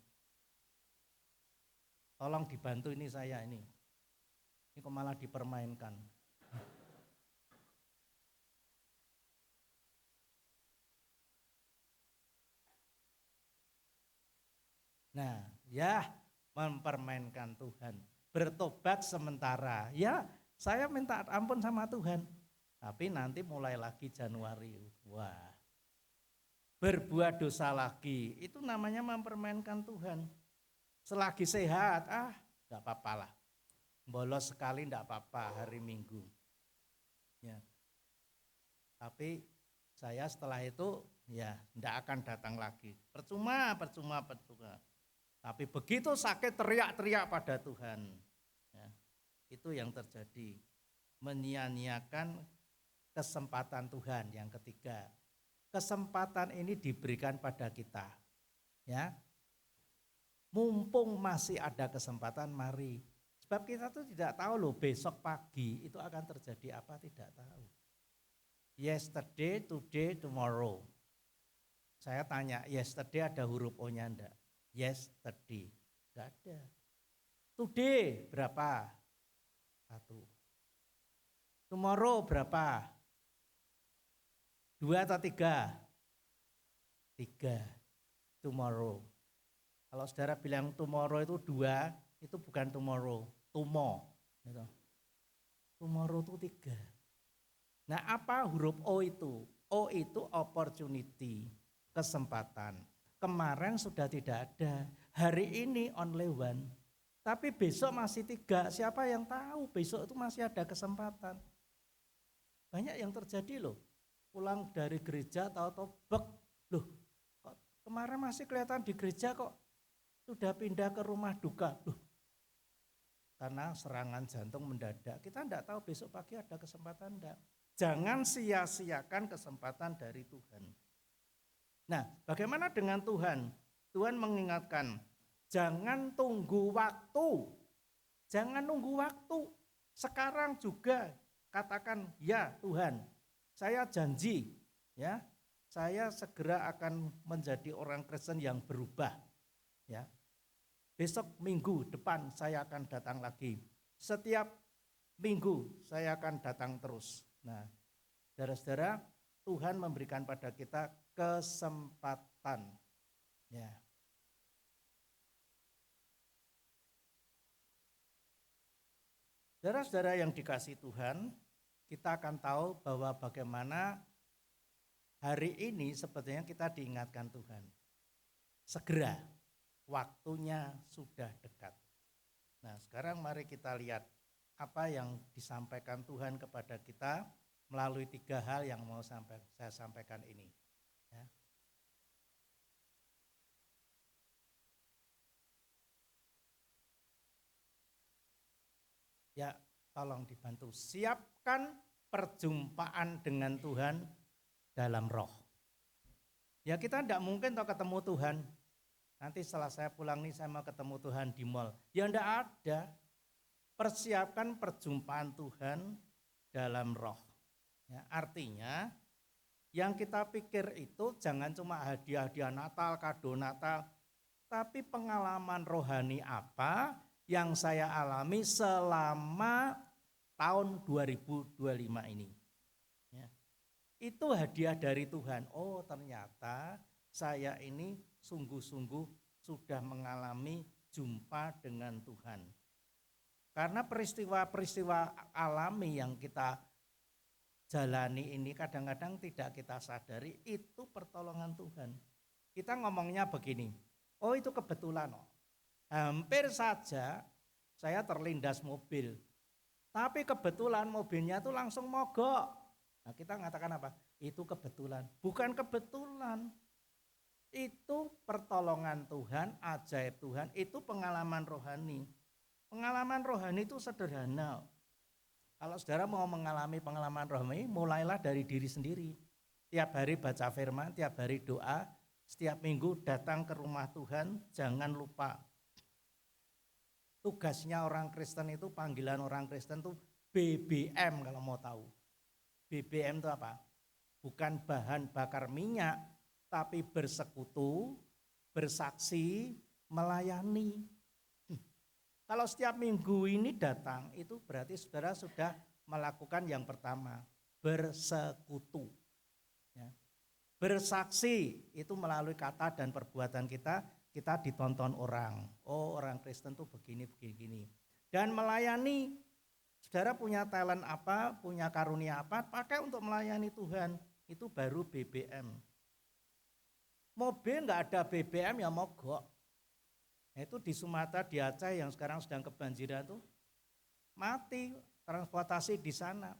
Tolong dibantu ini saya ini. Ini kok malah dipermainkan. Nah, ya mempermainkan Tuhan. Bertobat sementara. Ya, saya minta ampun sama Tuhan. Tapi nanti mulai lagi Januari. Wah. Berbuat dosa lagi. Itu namanya mempermainkan Tuhan. Selagi sehat, enggak apa-apa lah. Bolos sekali enggak apa-apa hari Minggu. Ya. Tapi saya setelah itu ya enggak akan datang lagi. Percuma. Tapi begitu sakit teriak-teriak pada Tuhan. Ya, itu yang terjadi. Menyia-nyiakan kesempatan Tuhan. Yang ketiga, kesempatan ini diberikan pada kita. Ya, mumpung masih ada kesempatan, mari. Sebab kita tuh tidak tahu loh besok pagi itu akan terjadi apa, tidak tahu. Yesterday, today, tomorrow. Saya tanya, yesterday ada huruf O-nya enggak? Yesterday, enggak ada. Today berapa? 1. Tomorrow berapa? 2 atau 3? 3. Tomorrow. Kalau saudara bilang tomorrow itu 2, itu bukan tomorrow, gitu. Tomorrow itu 3. Nah, apa huruf O itu? O itu opportunity, kesempatan. Kemarin sudah tidak ada, hari ini only 1. Tapi besok masih 3, siapa yang tahu besok itu masih ada kesempatan. Banyak yang terjadi loh, pulang dari gereja tahu-tahu bek, loh kok kemarin masih kelihatan di gereja kok sudah pindah ke rumah duka. Loh, karena serangan jantung mendadak, kita enggak tahu besok pagi ada kesempatan enggak. Jangan sia-siakan kesempatan dari Tuhan. Nah, bagaimana dengan Tuhan? Tuhan mengingatkan, jangan tunggu waktu. Jangan nunggu waktu. Sekarang juga katakan, ya Tuhan, saya janji, ya, saya segera akan menjadi orang Kristen yang berubah. Ya, besok minggu depan saya akan datang lagi. Setiap minggu saya akan datang terus. Nah, saudara-saudara, Tuhan memberikan pada kita kesempatan. Ya. Saudara-saudara yang dikasihi Tuhan, kita akan tahu bahwa bagaimana hari ini sepertinya kita diingatkan Tuhan. Segera, waktunya sudah dekat. Nah, sekarang mari kita lihat apa yang disampaikan Tuhan kepada kita melalui 3 hal yang mau saya sampaikan ini. Ya. Ya, tolong dibantu. Siapkan perjumpaan dengan Tuhan dalam roh. Ya, kita tidak mungkin ketemu Tuhan. Nanti setelah saya pulang nih saya mau ketemu Tuhan di mall. Ya tidak ada. Persiapkan perjumpaan Tuhan dalam roh. Ya, artinya yang kita pikir itu jangan cuma hadiah-hadiah Natal, kado Natal, tapi pengalaman rohani apa yang saya alami selama tahun 2025 ini. Ya. Itu hadiah dari Tuhan. Oh, ternyata saya ini sungguh-sungguh sudah mengalami jumpa dengan Tuhan. Karena peristiwa-peristiwa alami yang kita jalani ini kadang-kadang tidak kita sadari itu pertolongan Tuhan. Kita ngomongnya begini, oh itu kebetulan. Hampir saja saya terlindas mobil, tapi kebetulan mobilnya itu langsung mogok. Nah, kita mengatakan apa? Itu kebetulan. Bukan kebetulan. Itu pertolongan Tuhan, ajaib Tuhan, itu pengalaman rohani. Pengalaman rohani itu sederhana. Kalau saudara mau mengalami pengalaman rohani, mulailah dari diri sendiri. Tiap hari baca firman, tiap hari doa, setiap minggu datang ke rumah Tuhan, jangan lupa. Tugasnya orang Kristen itu, panggilan orang Kristen itu BBM kalau mau tahu. BBM itu apa? Bukan bahan bakar minyak, tapi bersekutu, bersaksi, melayani. Kalau setiap minggu ini datang, itu berarti saudara sudah melakukan yang pertama, bersekutu. Ya. Bersaksi itu melalui kata dan perbuatan kita ditonton orang. Oh, orang Kristen tuh begini. Dan melayani, saudara punya talent apa, punya karunia apa, pakai untuk melayani Tuhan. Itu baru BBM. Mobil nggak ada BBM ya mogok. Itu di Sumatera, di Aceh yang sekarang sedang kebanjiran tuh mati transportasi di sana.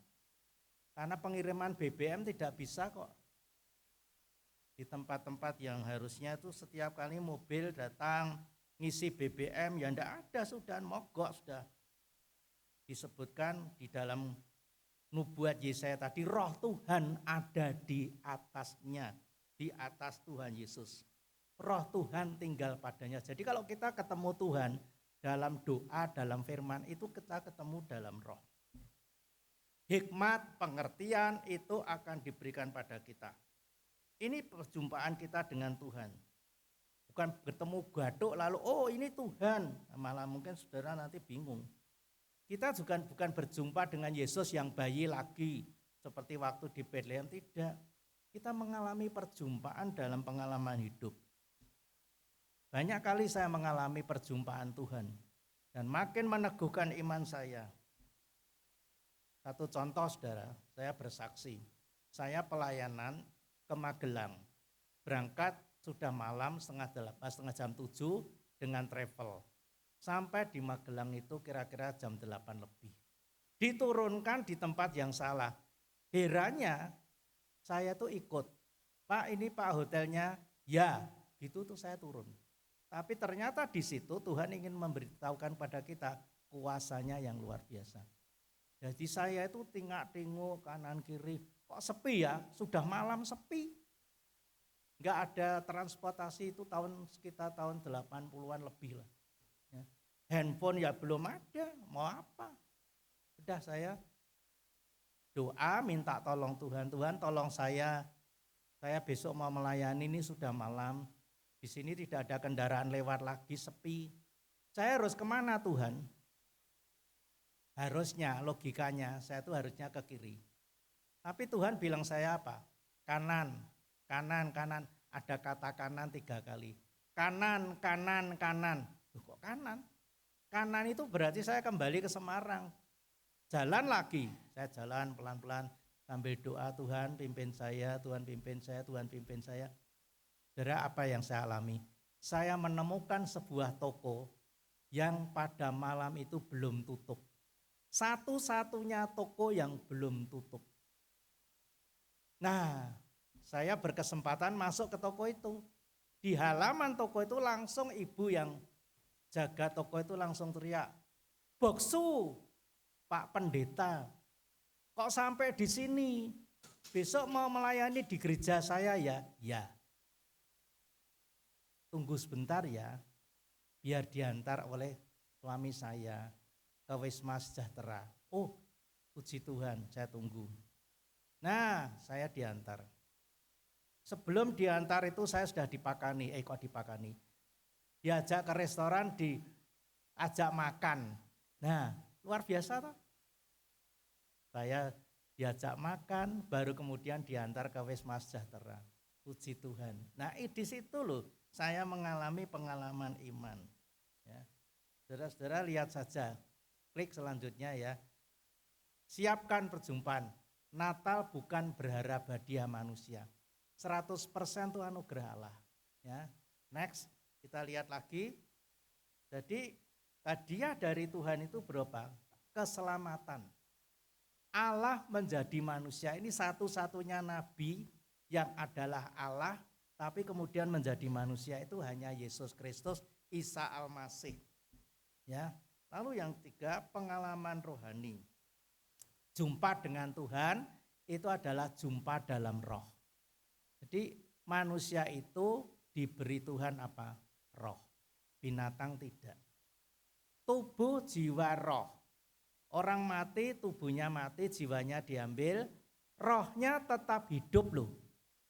Karena pengiriman BBM tidak bisa kok. Di tempat-tempat yang harusnya itu setiap kali mobil datang ngisi BBM ya enggak ada, sudah mogok sudah. Disebutkan di dalam nubuat Yesaya tadi, roh Tuhan ada di atasnya, di atas Tuhan Yesus. Roh Tuhan tinggal padanya. Jadi kalau kita ketemu Tuhan dalam doa, dalam firman, itu kita ketemu dalam roh. Hikmat, pengertian itu akan diberikan pada kita. Ini perjumpaan kita dengan Tuhan. Bukan bertemu gaduk lalu, oh ini Tuhan. Malah mungkin saudara nanti bingung. Kita juga bukan berjumpa dengan Yesus yang bayi lagi. Seperti waktu di Bethlehem, tidak. Kita mengalami perjumpaan dalam pengalaman hidup. Banyak kali saya mengalami perjumpaan Tuhan. Dan makin meneguhkan iman saya. Satu contoh saudara, saya bersaksi. Saya pelayanan ke Magelang. Berangkat sudah malam setengah 7 dengan travel. Sampai di Magelang itu kira-kira jam 8 lebih. Diturunkan di tempat yang salah. Heranya saya tuh ikut. Pak ini Pak hotelnya, ya gitu tuh saya turun. Tapi ternyata di situ Tuhan ingin memberitahukan pada kita kuasanya yang luar biasa. Jadi saya itu tingak-tinguk kanan kiri, kok sepi ya, sudah malam sepi. Enggak ada transportasi itu sekitar tahun 80-an lebih lah. Ya. Handphone ya belum ada, mau apa? Udah saya doa minta tolong Tuhan, Tuhan tolong saya besok mau melayani, ini sudah malam. Di sini tidak ada kendaraan lewat lagi, sepi. Saya harus kemana Tuhan? Harusnya, logikanya, saya tuh harusnya ke kiri. Tapi Tuhan bilang saya apa? Kanan. Ada kata kanan 3 kali. Kanan. Loh, kok kanan? Kanan itu berarti saya kembali ke Semarang. Jalan lagi, saya jalan pelan-pelan sambil doa, Tuhan pimpin saya, Tuhan pimpin saya, Tuhan pimpin saya. Saudara, apa yang saya alami? Saya menemukan sebuah toko yang pada malam itu belum tutup. Satu-satunya toko yang belum tutup. Nah, saya berkesempatan masuk ke toko itu. Di halaman toko itu langsung ibu yang jaga toko itu langsung teriak, "Boksu, Pak Pendeta, kok sampai di sini? Besok mau melayani di gereja saya ya?" "Ya." "Tunggu sebentar ya, biar diantar oleh suami saya ke Wisma Sejahtera." "Oh, puji Tuhan, saya tunggu." Nah, saya diantar. Sebelum diantar itu saya sudah dipakani, diajak ke restoran, diajak makan. Nah, luar biasa toh. Saya diajak makan, baru kemudian diantar ke Wisma Sejahtera. Puji Tuhan. Nah, di situ loh saya mengalami pengalaman iman. Ya. Saudara-saudara lihat saja, klik selanjutnya ya. Siapkan perjumpaan. Natal bukan berharap hadiah manusia. 100% itu anugerah Allah. Ya. Next, kita lihat lagi. Jadi hadiah dari Tuhan itu berapa? Keselamatan. Allah menjadi manusia, ini satu-satunya nabi yang adalah Allah, tapi kemudian menjadi manusia itu hanya Yesus Kristus, Isa Al-Masih. Ya. Lalu yang 3, pengalaman rohani. Jumpa dengan Tuhan itu adalah jumpa dalam roh. Jadi manusia itu diberi Tuhan apa? Roh. Binatang tidak. tubuh, jiwa, roh. Orang mati, tubuhnya mati, jiwanya diambil, rohnya tetap hidup loh.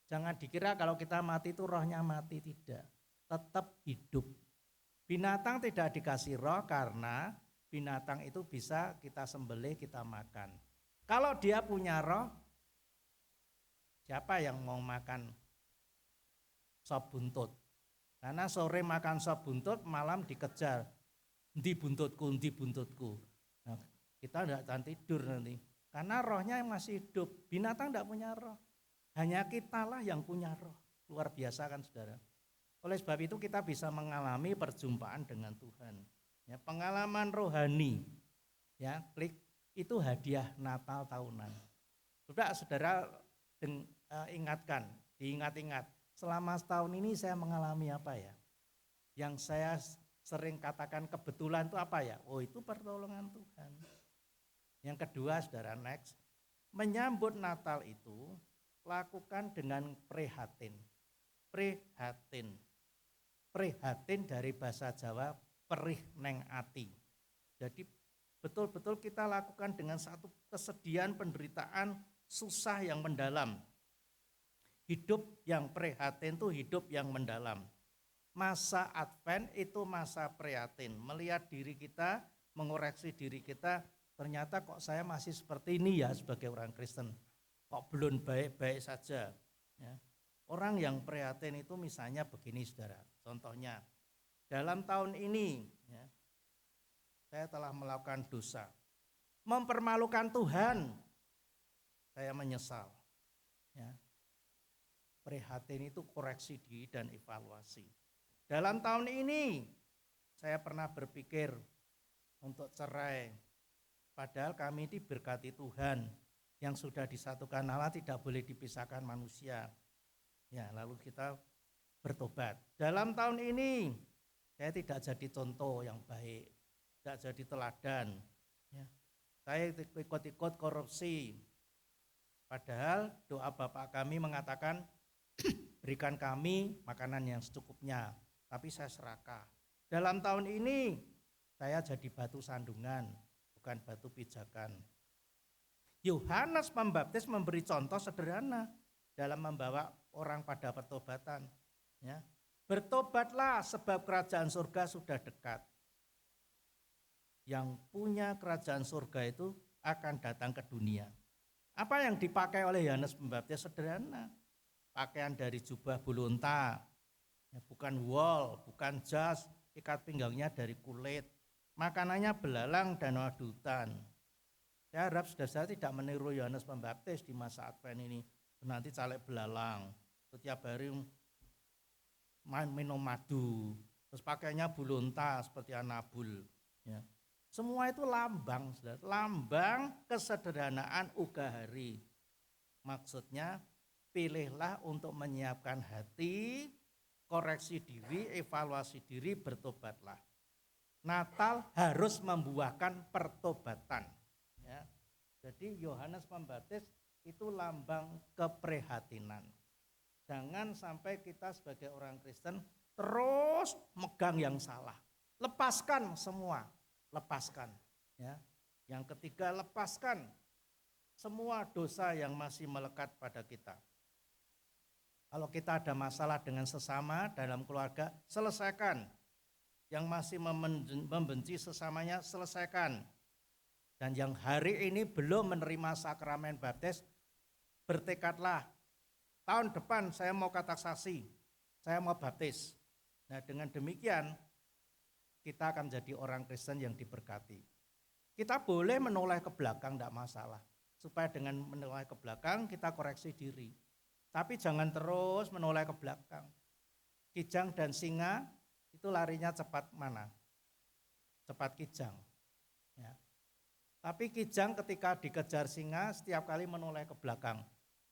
Jangan dikira kalau kita mati itu rohnya mati, tidak. Tetap hidup. Binatang tidak dikasih roh karena binatang itu bisa kita sembelih, kita makan. Kalau dia punya roh, siapa yang mau makan sop buntut? Karena sore makan sop buntut, malam dikejar. Di buntutku, di buntutku. Nah, kita tidak akan tidur nanti. Karena rohnya masih hidup. Binatang tidak punya roh. Hanya kitalah yang punya roh. Luar biasa kan saudara. Oleh sebab itu kita bisa mengalami perjumpaan dengan Tuhan. Ya, pengalaman rohani. Ya, klik itu hadiah Natal tahunan. Saudara ingatkan, diingat-ingat. Selama setahun ini saya mengalami apa ya? Yang saya sering katakan kebetulan itu apa ya? Oh, itu pertolongan Tuhan. Yang kedua, saudara, next. Menyambut Natal itu lakukan dengan prihatin. Prihatin. Prihatin dari bahasa Jawa perih neng ati. Jadi betul-betul kita lakukan dengan satu kesedihan, penderitaan, susah yang mendalam. Hidup yang prihatin itu hidup yang mendalam. Masa Advent itu masa prihatin, melihat diri kita, mengoreksi diri kita, ternyata kok saya masih seperti ini ya sebagai orang Kristen, kok belum baik-baik saja. Ya. Orang yang prihatin itu misalnya begini saudara, contohnya dalam tahun ini ya, saya telah melakukan dosa, mempermalukan Tuhan, saya menyesal. Ya. Prihatin itu koreksi diri dan evaluasi. Dalam tahun ini saya pernah berpikir untuk cerai. Padahal kami diberkati Tuhan yang sudah disatukan Allah, tidak boleh dipisahkan manusia. Ya, lalu kita bertobat. Dalam tahun ini saya tidak jadi contoh yang baik, tidak jadi teladan. Ya. Saya ikut-ikut korupsi. Padahal doa Bapak kami mengatakan berikan kami makanan yang secukupnya, tapi saya serakah. Dalam tahun ini saya jadi batu sandungan, bukan batu pijakan. Yohanes Pembaptis memberi contoh sederhana dalam membawa orang pada pertobatan. Ya. Bertobatlah sebab kerajaan surga sudah dekat. Yang punya kerajaan surga itu akan datang ke dunia. Apa yang dipakai oleh Yohanes Pembaptis sederhana. Pakaian dari jubah bulu unta, ya, bukan wol, bukan jas, ikat pinggangnya dari kulit, makanannya belalang dan wadutan. Saya harap saudara tidak meniru Yohanes Pembaptis di masa Advent ini, nanti calek belalang, setiap hari minum madu, terus pakainya bulu unta seperti Anabul. Ya. Semua itu lambang, saudara, lambang kesederhanaan Ugahari. Maksudnya pilihlah untuk menyiapkan hati, koreksi diri, evaluasi diri, bertobatlah. Natal harus membuahkan pertobatan. Ya. Jadi Yohanes Pembaptis itu lambang keprihatinan. Jangan sampai kita sebagai orang Kristen terus megang yang salah. Lepaskan semua, lepaskan. Ya. Yang ketiga, lepaskan semua dosa yang masih melekat pada kita. Kalau kita ada masalah dengan sesama dalam keluarga, selesaikan. Yang masih membenci sesamanya, selesaikan. Dan yang hari ini belum menerima sakramen baptis, bertekadlah. Tahun depan saya mau kataksasi, saya mau baptis. Nah, dengan demikian kita akan jadi orang Kristen yang diberkati. Kita boleh menoleh ke belakang, tidak masalah. Supaya dengan menoleh ke belakang kita koreksi diri. Tapi jangan terus menoleh ke belakang. Kijang dan singa itu larinya cepat mana? Cepat kijang. Ya. Tapi kijang ketika dikejar singa setiap kali menoleh ke belakang.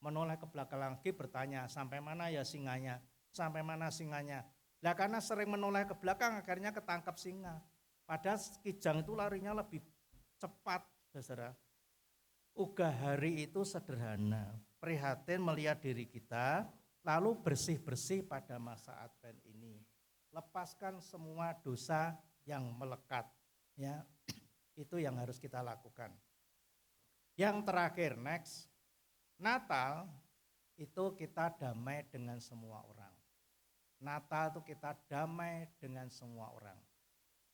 Menoleh ke belakang lagi bertanya, sampai mana ya singanya? Sampai mana singanya? Nah, karena sering menoleh ke belakang akhirnya ketangkap singa. Padahal kijang itu larinya lebih cepat, saudara. Ugahari itu sederhana, prihatin melihat diri kita, lalu bersih-bersih pada masa Advent ini. Lepaskan semua dosa yang melekat. Ya, itu yang harus kita lakukan. Yang terakhir, next. Natal itu kita damai dengan semua orang. Natal itu kita damai dengan semua orang.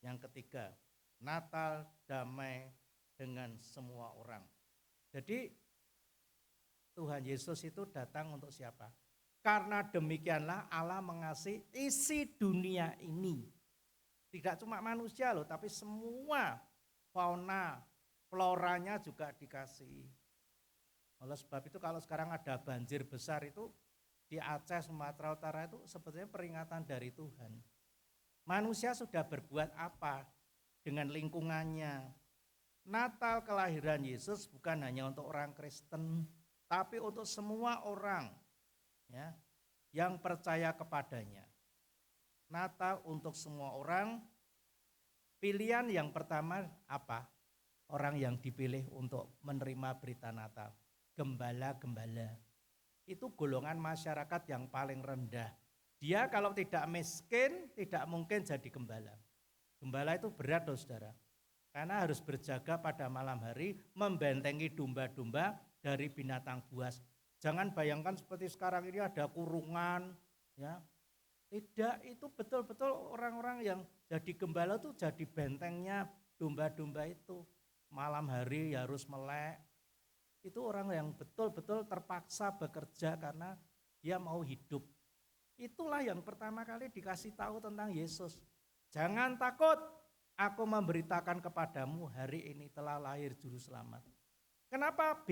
Yang ketiga, Natal damai dengan semua orang. Jadi Tuhan Yesus itu datang untuk siapa? Karena demikianlah Allah mengasihi isi dunia ini. Tidak cuma manusia loh, tapi semua fauna, floranya juga dikasihi. Oleh sebab itu kalau sekarang ada banjir besar itu di Aceh, Sumatera Utara itu sebetulnya peringatan dari Tuhan. Manusia sudah berbuat apa dengan lingkungannya? Natal kelahiran Yesus bukan hanya untuk orang Kristen, tapi untuk semua orang ya, yang percaya kepadanya. Natal untuk semua orang. Pilihan yang pertama apa? Orang yang dipilih untuk menerima berita Natal. Gembala-gembala. Itu golongan masyarakat yang paling rendah. Dia kalau tidak miskin, tidak mungkin jadi gembala. Gembala itu berat loh saudara. Karena harus berjaga pada malam hari, membentengi domba-domba dari binatang buas. Jangan bayangkan seperti sekarang ini ada kurungan, ya. Tidak, itu betul-betul orang-orang yang jadi gembala itu jadi bentengnya domba-domba itu. Malam hari harus melek. Itu orang yang betul-betul terpaksa bekerja karena dia mau hidup. Itulah yang pertama kali dikasih tahu tentang Yesus. Jangan takut, aku memberitakan kepadamu hari ini telah lahir juru selamat. Kenapa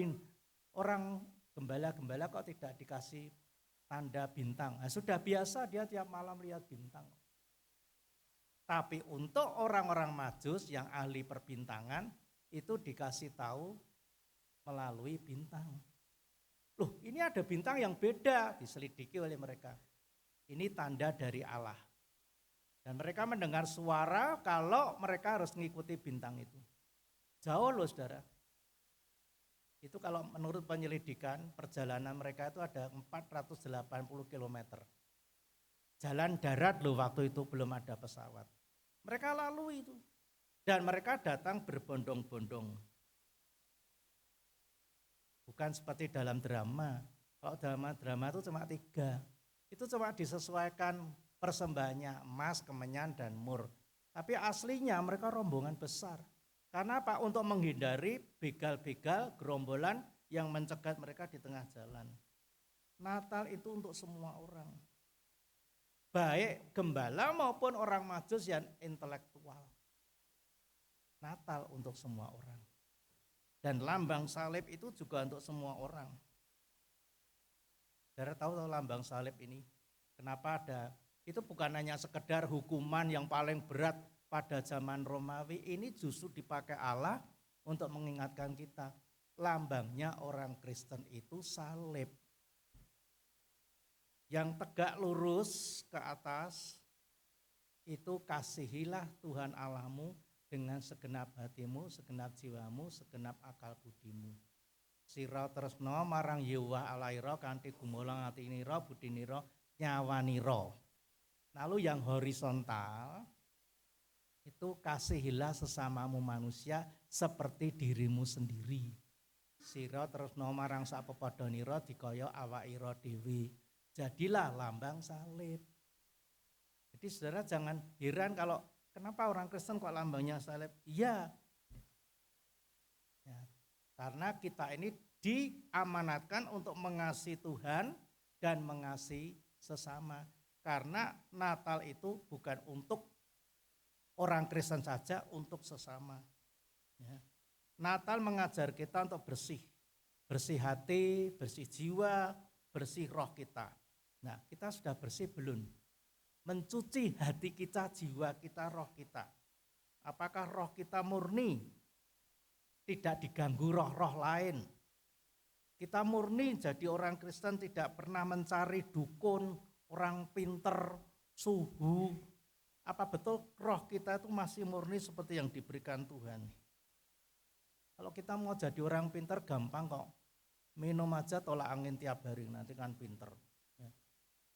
orang gembala-gembala kok tidak dikasih tanda bintang? Nah, sudah biasa dia tiap malam lihat bintang. Tapi untuk orang-orang Majus yang ahli perbintangan itu dikasih tahu melalui bintang. Loh, ini ada bintang yang beda, diselidiki oleh mereka. Ini tanda dari Allah. Dan mereka mendengar suara kalau mereka harus mengikuti bintang itu. Jauh loh saudara. Itu kalau menurut penyelidikan perjalanan mereka itu ada 480 km. Jalan darat loh waktu itu belum ada pesawat. Mereka lalui itu. Dan mereka datang berbondong-bondong. Bukan seperti dalam drama. Kalau drama itu cuma 3. Itu cuma disesuaikan persembahannya emas, kemenyan, dan mur. Tapi aslinya mereka rombongan besar. Karena apa? Untuk menghindari begal-begal, gerombolan yang mencegat mereka di tengah jalan. Natal itu untuk semua orang. Baik gembala maupun orang Majus yang intelektual. Natal untuk semua orang. Dan lambang salib itu juga untuk semua orang. Saudara tahu lambang salib ini? Kenapa ada? Itu bukan hanya sekedar hukuman yang paling berat pada zaman Romawi, ini justru dipakai Allah untuk mengingatkan kita. Lambangnya orang Kristen itu salib. Yang tegak lurus ke atas, itu kasihilah Tuhan Allahmu dengan segenap hatimu, segenap jiwamu, segenap akal budimu. Sira tresna marang Yehovah Allahira kanthi gumolang atinira, budinira, nyawanira. Lalu yang horizontal itu kasihilah sesamamu manusia seperti dirimu sendiri. Sira tresna marang sapepadhanira dikaya awakira dhewe. Jadilah lambang salib. Jadi saudara jangan heran kalau kenapa orang Kristen kok lambangnya salib? Iya. Ya, karena kita ini diamanatkan untuk mengasihi Tuhan dan mengasihi sesama. Karena Natal itu bukan untuk orang Kristen saja, untuk sesama. Ya. Natal mengajar kita untuk bersih. Bersih hati, bersih jiwa, bersih roh kita. Nah, kita sudah bersih belum? Mencuci hati kita, jiwa kita, roh kita. Apakah roh kita murni? Tidak diganggu roh-roh lain. Kita murni jadi orang Kristen, tidak pernah mencari dukun, orang pinter, suhu. Apa betul roh kita itu masih murni seperti yang diberikan Tuhan? Kalau kita mau jadi orang pinter gampang kok. Minum aja tolak angin tiap hari, nanti kan pinter.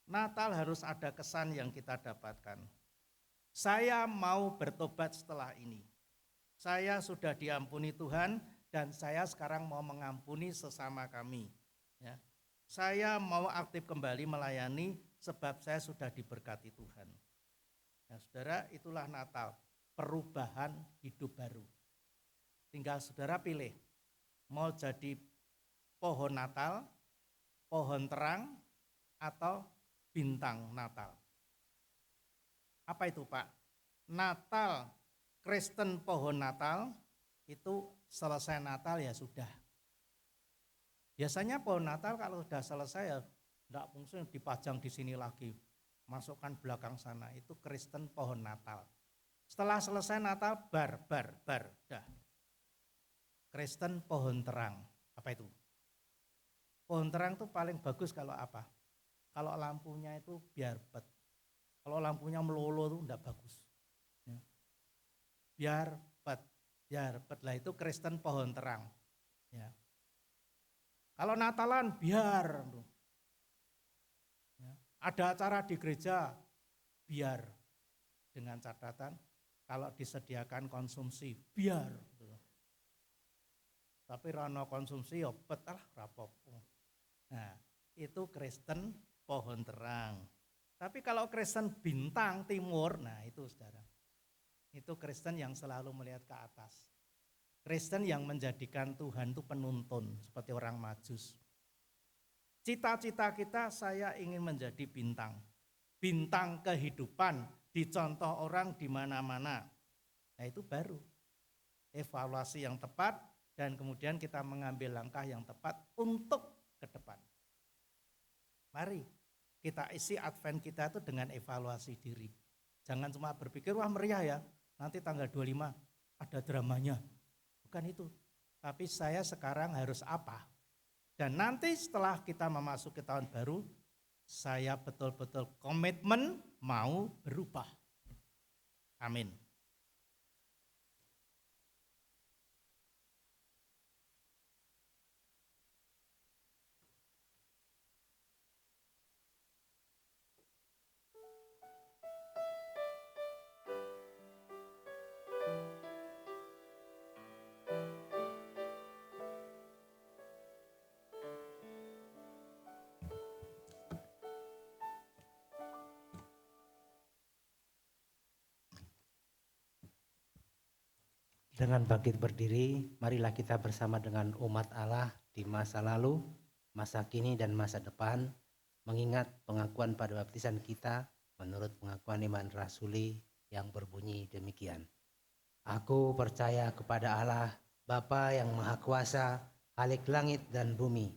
Natal harus ada kesan yang kita dapatkan. Saya mau bertobat setelah ini. saya sudah diampuni Tuhan dan saya sekarang mau mengampuni sesama kami. Ya. Saya mau aktif kembali melayani sebab saya sudah diberkati Tuhan. Nah, saudara, itulah Natal, perubahan hidup baru. Tinggal saudara pilih, mau jadi pohon Natal, pohon terang, atau bintang Natal. Apa itu, Pak? Natal, Kristen pohon Natal, itu selesai Natal ya sudah. Biasanya pohon Natal kalau sudah selesai ya enggak fungsi dipajang di sini lagi. Masukkan belakang sana, itu Kristen pohon Natal. Setelah selesai Natal, bar, dah. Kristen pohon terang. Apa itu? Pohon terang itu paling bagus kalau apa? Kalau lampunya itu biar pet. Kalau lampunya melolo itu enggak bagus. Ya. Biar pet lah, itu Kristen pohon terang. Ya. Kalau Natalan biar. Ya. Ada acara di gereja biar, dengan catatan kalau disediakan konsumsi biar. Tapi rano konsumsi ya petalah rapopo. Nah, itu Kristen pohon terang. Tapi kalau Kristen bintang timur, nah itu saudara. Itu Kristen yang selalu melihat ke atas. Kristen yang menjadikan Tuhan itu penuntun seperti orang Majus. Cita-cita kita, saya ingin menjadi bintang. Bintang kehidupan, dicontoh orang di mana-mana. Nah itu baru. Evaluasi yang tepat dan kemudian kita mengambil langkah yang tepat untuk ke depan. Mari kita isi Advent kita itu dengan evaluasi diri. Jangan cuma berpikir, wah meriah ya, nanti tanggal 25 ada dramanya. Bukan itu, tapi saya sekarang harus apa? Dan nanti setelah kita memasuki tahun baru, saya betul-betul komitmen mau berubah. Amin. Dengan bangkit berdiri, marilah kita bersama dengan umat Allah di masa lalu, masa kini dan masa depan, mengingat pengakuan pada baptisan kita menurut pengakuan iman rasuli yang berbunyi demikian. Aku percaya kepada Allah, Bapa yang Maha Kuasa, Khalik langit dan bumi,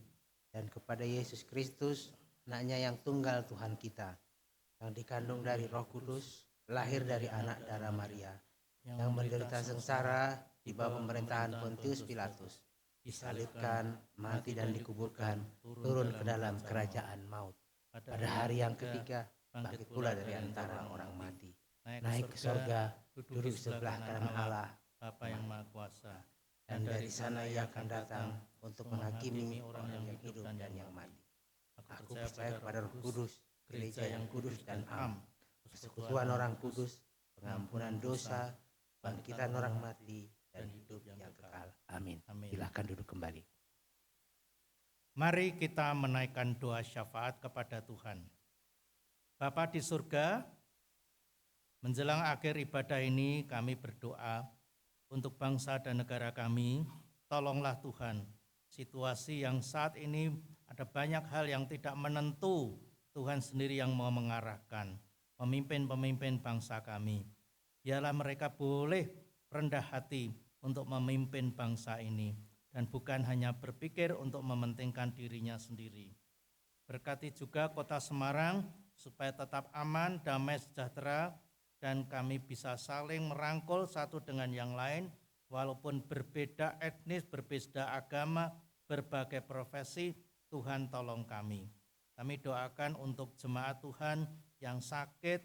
dan kepada Yesus Kristus, anaknya yang tunggal Tuhan kita, yang dikandung dari Roh Kudus, lahir dari anak darah Maria, yang menderita sengsara di bawah pemerintahan Pontius Pilatus, disalibkan, mati dan dikuburkan, turun ke dalam kerajaan maut. Pada hari yang ketiga, bangkit pula dari antara orang mati, naik ke surga, duduk sebelah kanan Allah, Bapa yang Maha Kuasa. dan dari sana ia akan datang untuk menghakimi orang yang hidup dan yang mati. Aku percaya kepada Roh Kudus, gereja yang kudus dan am, persekutuan orang kudus, pengampunan dosa, bangkitan orang mati, dan hidup yang kekal. Amin. Silakan duduk kembali. Mari kita menaikkan doa syafaat kepada Tuhan. Bapa di surga, menjelang akhir ibadah ini kami berdoa untuk bangsa dan negara kami. Tolonglah Tuhan, situasi yang saat ini ada banyak hal yang tidak menentu, Tuhan sendiri yang mau mengarahkan pemimpin-pemimpin bangsa kami. Biarlah mereka boleh rendah hati untuk memimpin bangsa ini dan bukan hanya berpikir untuk mementingkan dirinya sendiri. Berkati juga kota Semarang supaya tetap aman, damai, sejahtera, dan kami bisa saling merangkul satu dengan yang lain walaupun berbeda etnis, berbeda agama, berbagai profesi. Tuhan tolong kami. Kami doakan untuk jemaat Tuhan yang sakit,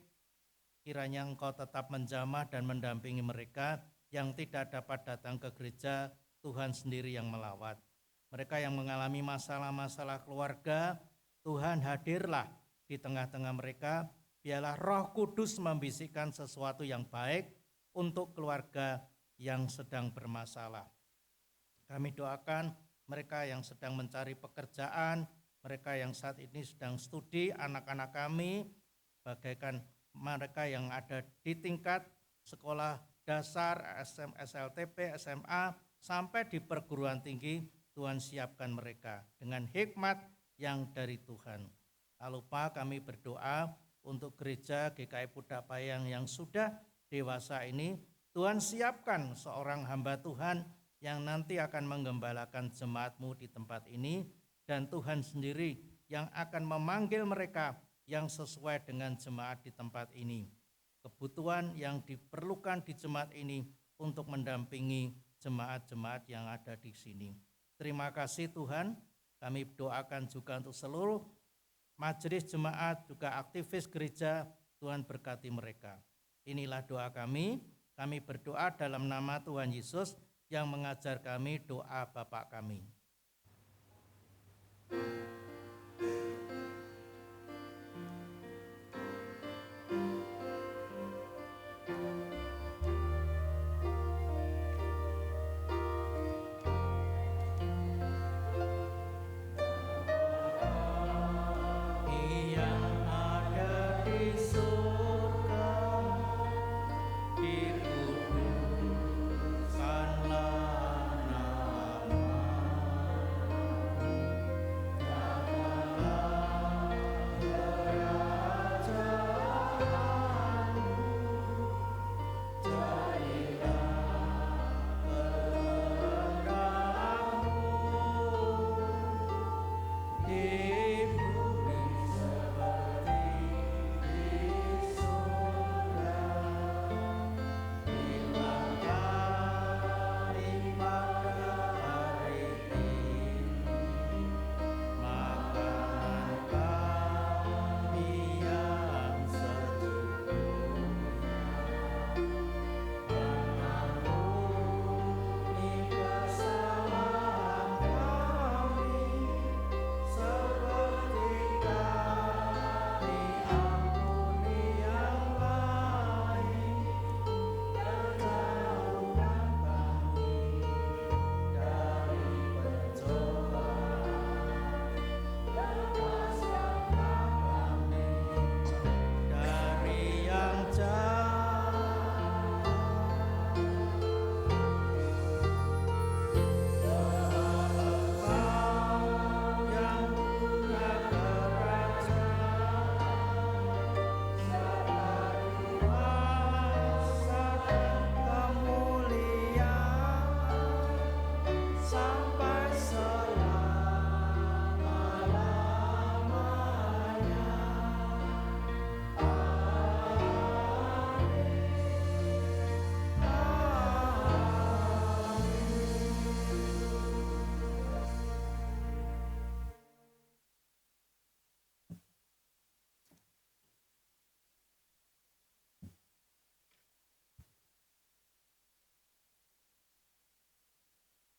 kiranya Engkau tetap menjamah dan mendampingi mereka. Yang tidak dapat datang ke gereja, Tuhan sendiri yang melawat. Mereka yang mengalami masalah-masalah keluarga, Tuhan hadirlah di tengah-tengah mereka. Biarlah Roh Kudus membisikkan sesuatu yang baik untuk keluarga yang sedang bermasalah. Kami doakan mereka yang sedang mencari pekerjaan, mereka yang saat ini sedang studi, anak-anak kami, bagaikan mereka yang ada di tingkat sekolah dasar, SLTP, SMA, sampai di perguruan tinggi. Tuhan siapkan mereka dengan hikmat yang dari Tuhan. Tak lupa kami berdoa untuk gereja GKI Pudak Payang yang sudah dewasa ini. Tuhan siapkan seorang hamba Tuhan yang nanti akan menggembalakan jemaat-Mu di tempat ini, dan Tuhan sendiri yang akan memanggil mereka yang sesuai dengan jemaat di tempat ini. Kebutuhan yang diperlukan di jemaat ini untuk mendampingi jemaat-jemaat yang ada di sini. Terima kasih Tuhan, kami doakan juga untuk seluruh majelis jemaat, juga aktivis gereja, Tuhan berkati mereka. Inilah doa kami berdoa dalam nama Tuhan Yesus yang mengajar kami doa Bapa kami.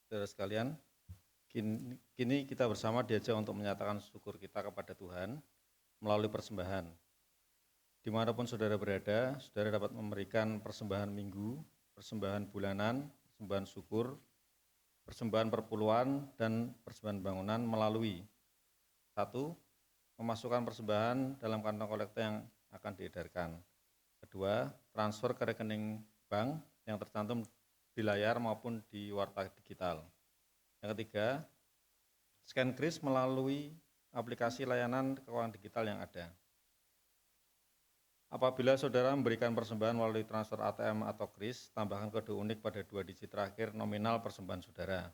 Saudara sekalian, kini kita bersama diajak untuk menyatakan syukur kita kepada Tuhan melalui persembahan. Dimanapun saudara berada, saudara dapat memberikan persembahan minggu, persembahan bulanan, persembahan syukur, persembahan perpuluhan, dan persembahan bangunan melalui 1. Memasukkan persembahan dalam kantong kolekte yang akan diedarkan. 2. Transfer ke rekening bank yang tercantum di layar maupun di warta digital. Yang 3, scan kris melalui aplikasi layanan keuangan digital yang ada. Apabila saudara memberikan persembahan melalui transfer ATM atau kris, tambahkan kode unik pada 2 digit terakhir nominal persembahan saudara.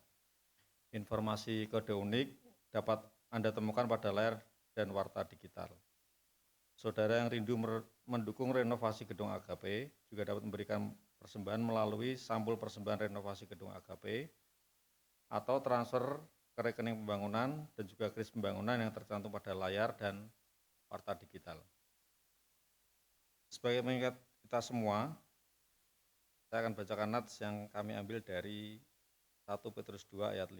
Informasi kode unik dapat Anda temukan pada layar dan warta digital. Saudara yang rindu mendukung renovasi gedung AGP juga dapat memberikan persembahan melalui sampul persembahan renovasi gedung AGP atau transfer ke rekening pembangunan dan juga kris pembangunan yang tercantum pada layar dan warta digital. Sebagai mengingat kita semua, saya akan bacakan nats yang kami ambil dari 1 Petrus 2 ayat 5.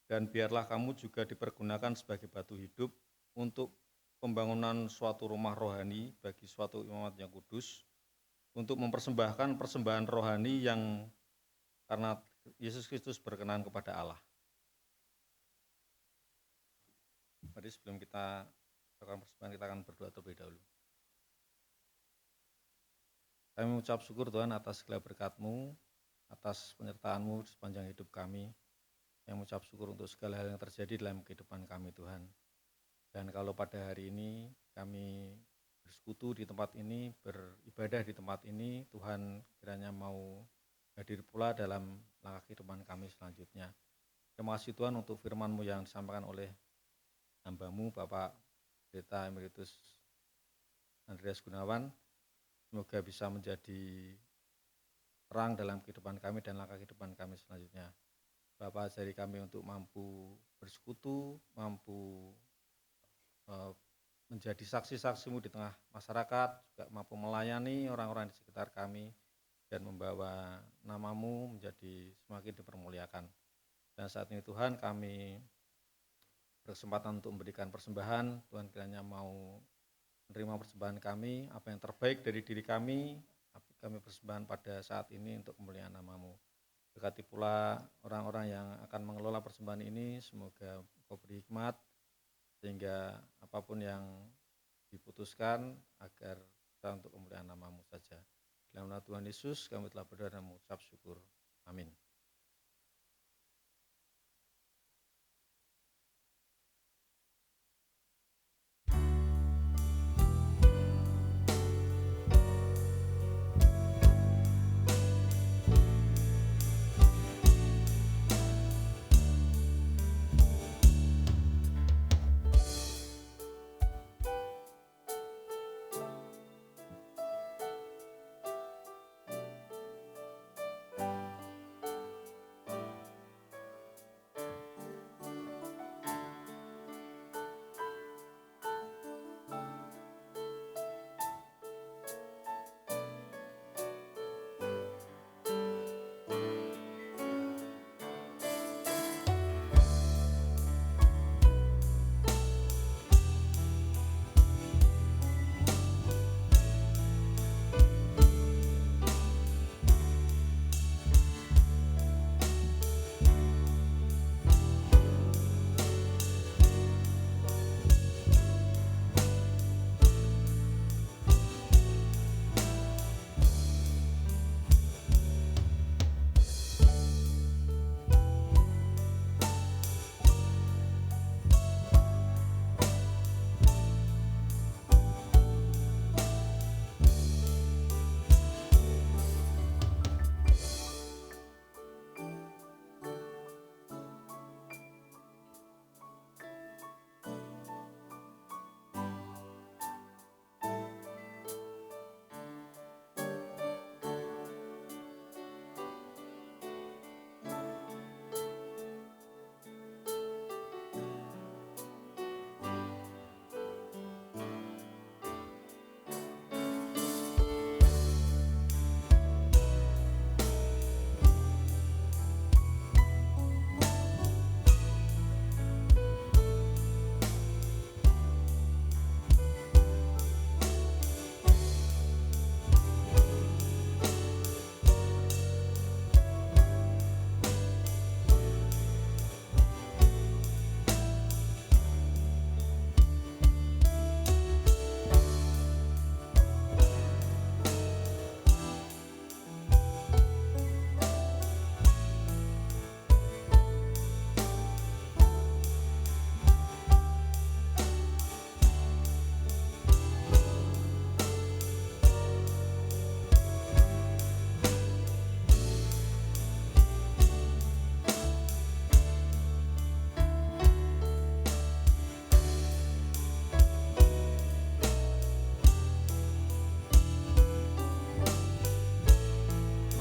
Dan biarlah kamu juga dipergunakan sebagai batu hidup untuk pembangunan suatu rumah rohani bagi suatu imamat yang kudus, untuk mempersembahkan persembahan rohani yang karena Yesus Kristus berkenan kepada Allah. Mari sebelum kita lakukan persembahan, kita akan berdoa terlebih dahulu. Kami mengucap syukur Tuhan atas segala berkat-Mu, atas penyertaan-Mu di sepanjang hidup kami. Yang mengucap syukur untuk segala hal yang terjadi dalam kehidupan kami Tuhan. Dan kalau pada hari ini kami bersekutu di tempat ini, beribadah di tempat ini, Tuhan kiranya mau hadir pula dalam langkah kehidupan kami selanjutnya. Terima kasih Tuhan untuk firman-Mu yang disampaikan oleh hamba-Mu Bapak Pendeta Emeritus Andreas Gunawan. Semoga bisa menjadi terang dalam kehidupan kami dan langkah kehidupan kami selanjutnya. Bapak, ajari kami untuk mampu bersekutu, mampu menjadi saksi-saksi-Mu di tengah masyarakat, juga mampu melayani orang-orang di sekitar kami, dan membawa nama-Mu menjadi semakin dipermuliakan. Dan saat ini Tuhan, kami berkesempatan untuk memberikan persembahan. Tuhan kiranya mau menerima persembahan kami, apa yang terbaik dari diri kami persembahan pada saat ini untuk kemuliaan nama-Mu. Berkati pula orang-orang yang akan mengelola persembahan ini, semoga Engkau beri hikmat, sehingga apapun yang diputuskan agar kita untuk kemuliaan nama-Mu saja. Dalam nama Tuhan Yesus kami telah berdoa dan mengucap syukur. Amin.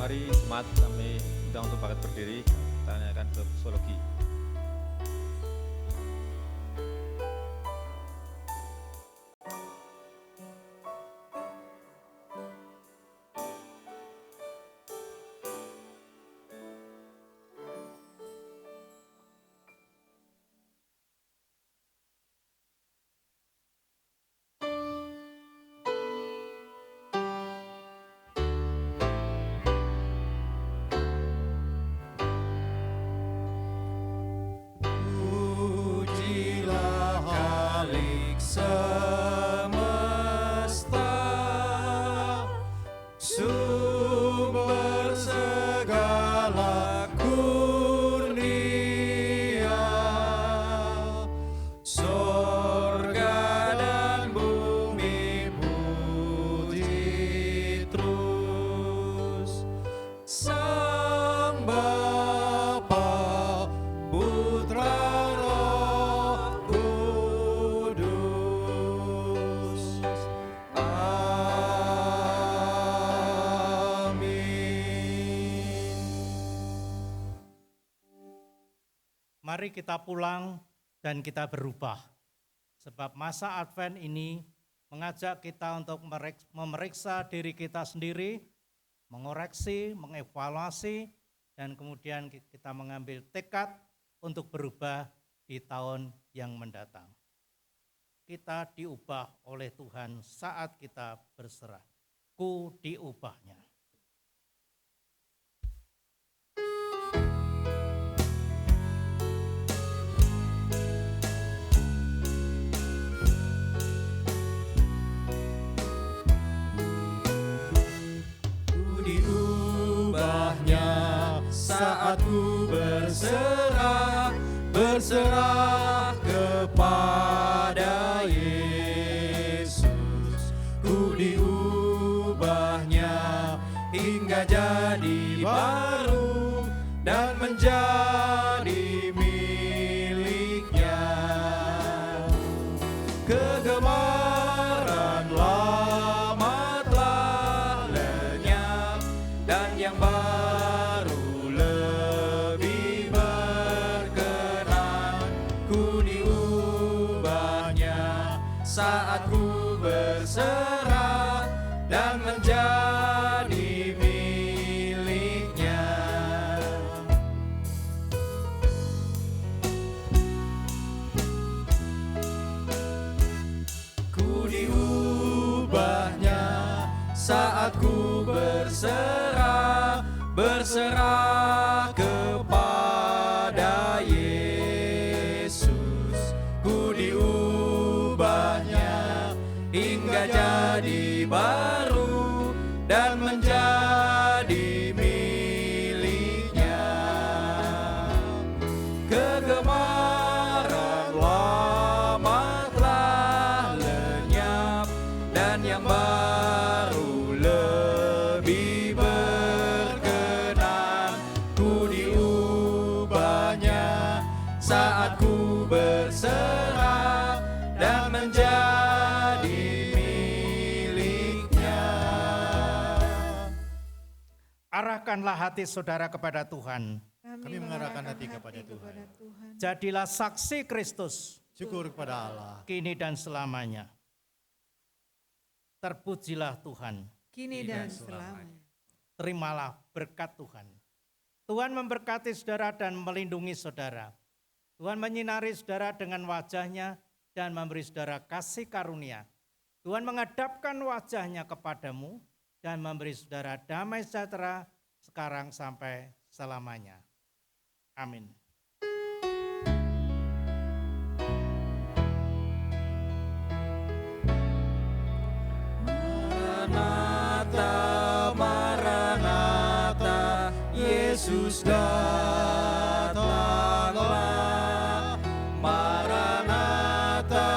Mari jemaat kami undang untuk bangkit berdiri, kita tanyakan ke psikologi. mari kita pulang dan kita berubah. Sebab masa Advent ini mengajak kita untuk memeriksa diri kita sendiri, mengoreksi, mengevaluasi, dan kemudian kita mengambil tekad untuk berubah di tahun yang mendatang. Kita diubah oleh Tuhan saat kita berserah. Ku diubahnya. Saat ku berserah kepada Yesus, ku diubahnya hingga jadi baru dan menjadi miliknya. Kegemaran lama telah lenyap dan yang baru lebih berkenan. Ku diubahnya saat ku berserah dan menjadi miliknya. Ku diubahnya saat ku berserah kepada Yesus. Ku diubahnya hingga jadi baru dan menjadi miliknya. Kegemaran lama telah lenyap dan yang baru lebih berkenan. Ku diubahnya saat ku berserah dan menjadi miliknya. Arahkanlah hati saudara kepada Tuhan. Kami mengarahkan hati kepada Tuhan. Jadilah saksi Kristus Syukur kepada Allah. kini dan selamanya. Terpujilah Tuhan. Kini dan selamanya. Terimalah berkat Tuhan. Tuhan memberkati saudara dan melindungi saudara. Tuhan menyinari saudara dengan wajahnya dan memberi saudara kasih karunia. Tuhan menghadapkan wajahnya kepadamu dan memberi saudara damai sejahtera sekarang sampai selamanya. Amin. Maranatha, Maranatha, Yesus datanglah. Maranatha,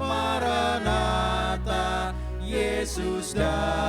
Maranatha, Yesus datang.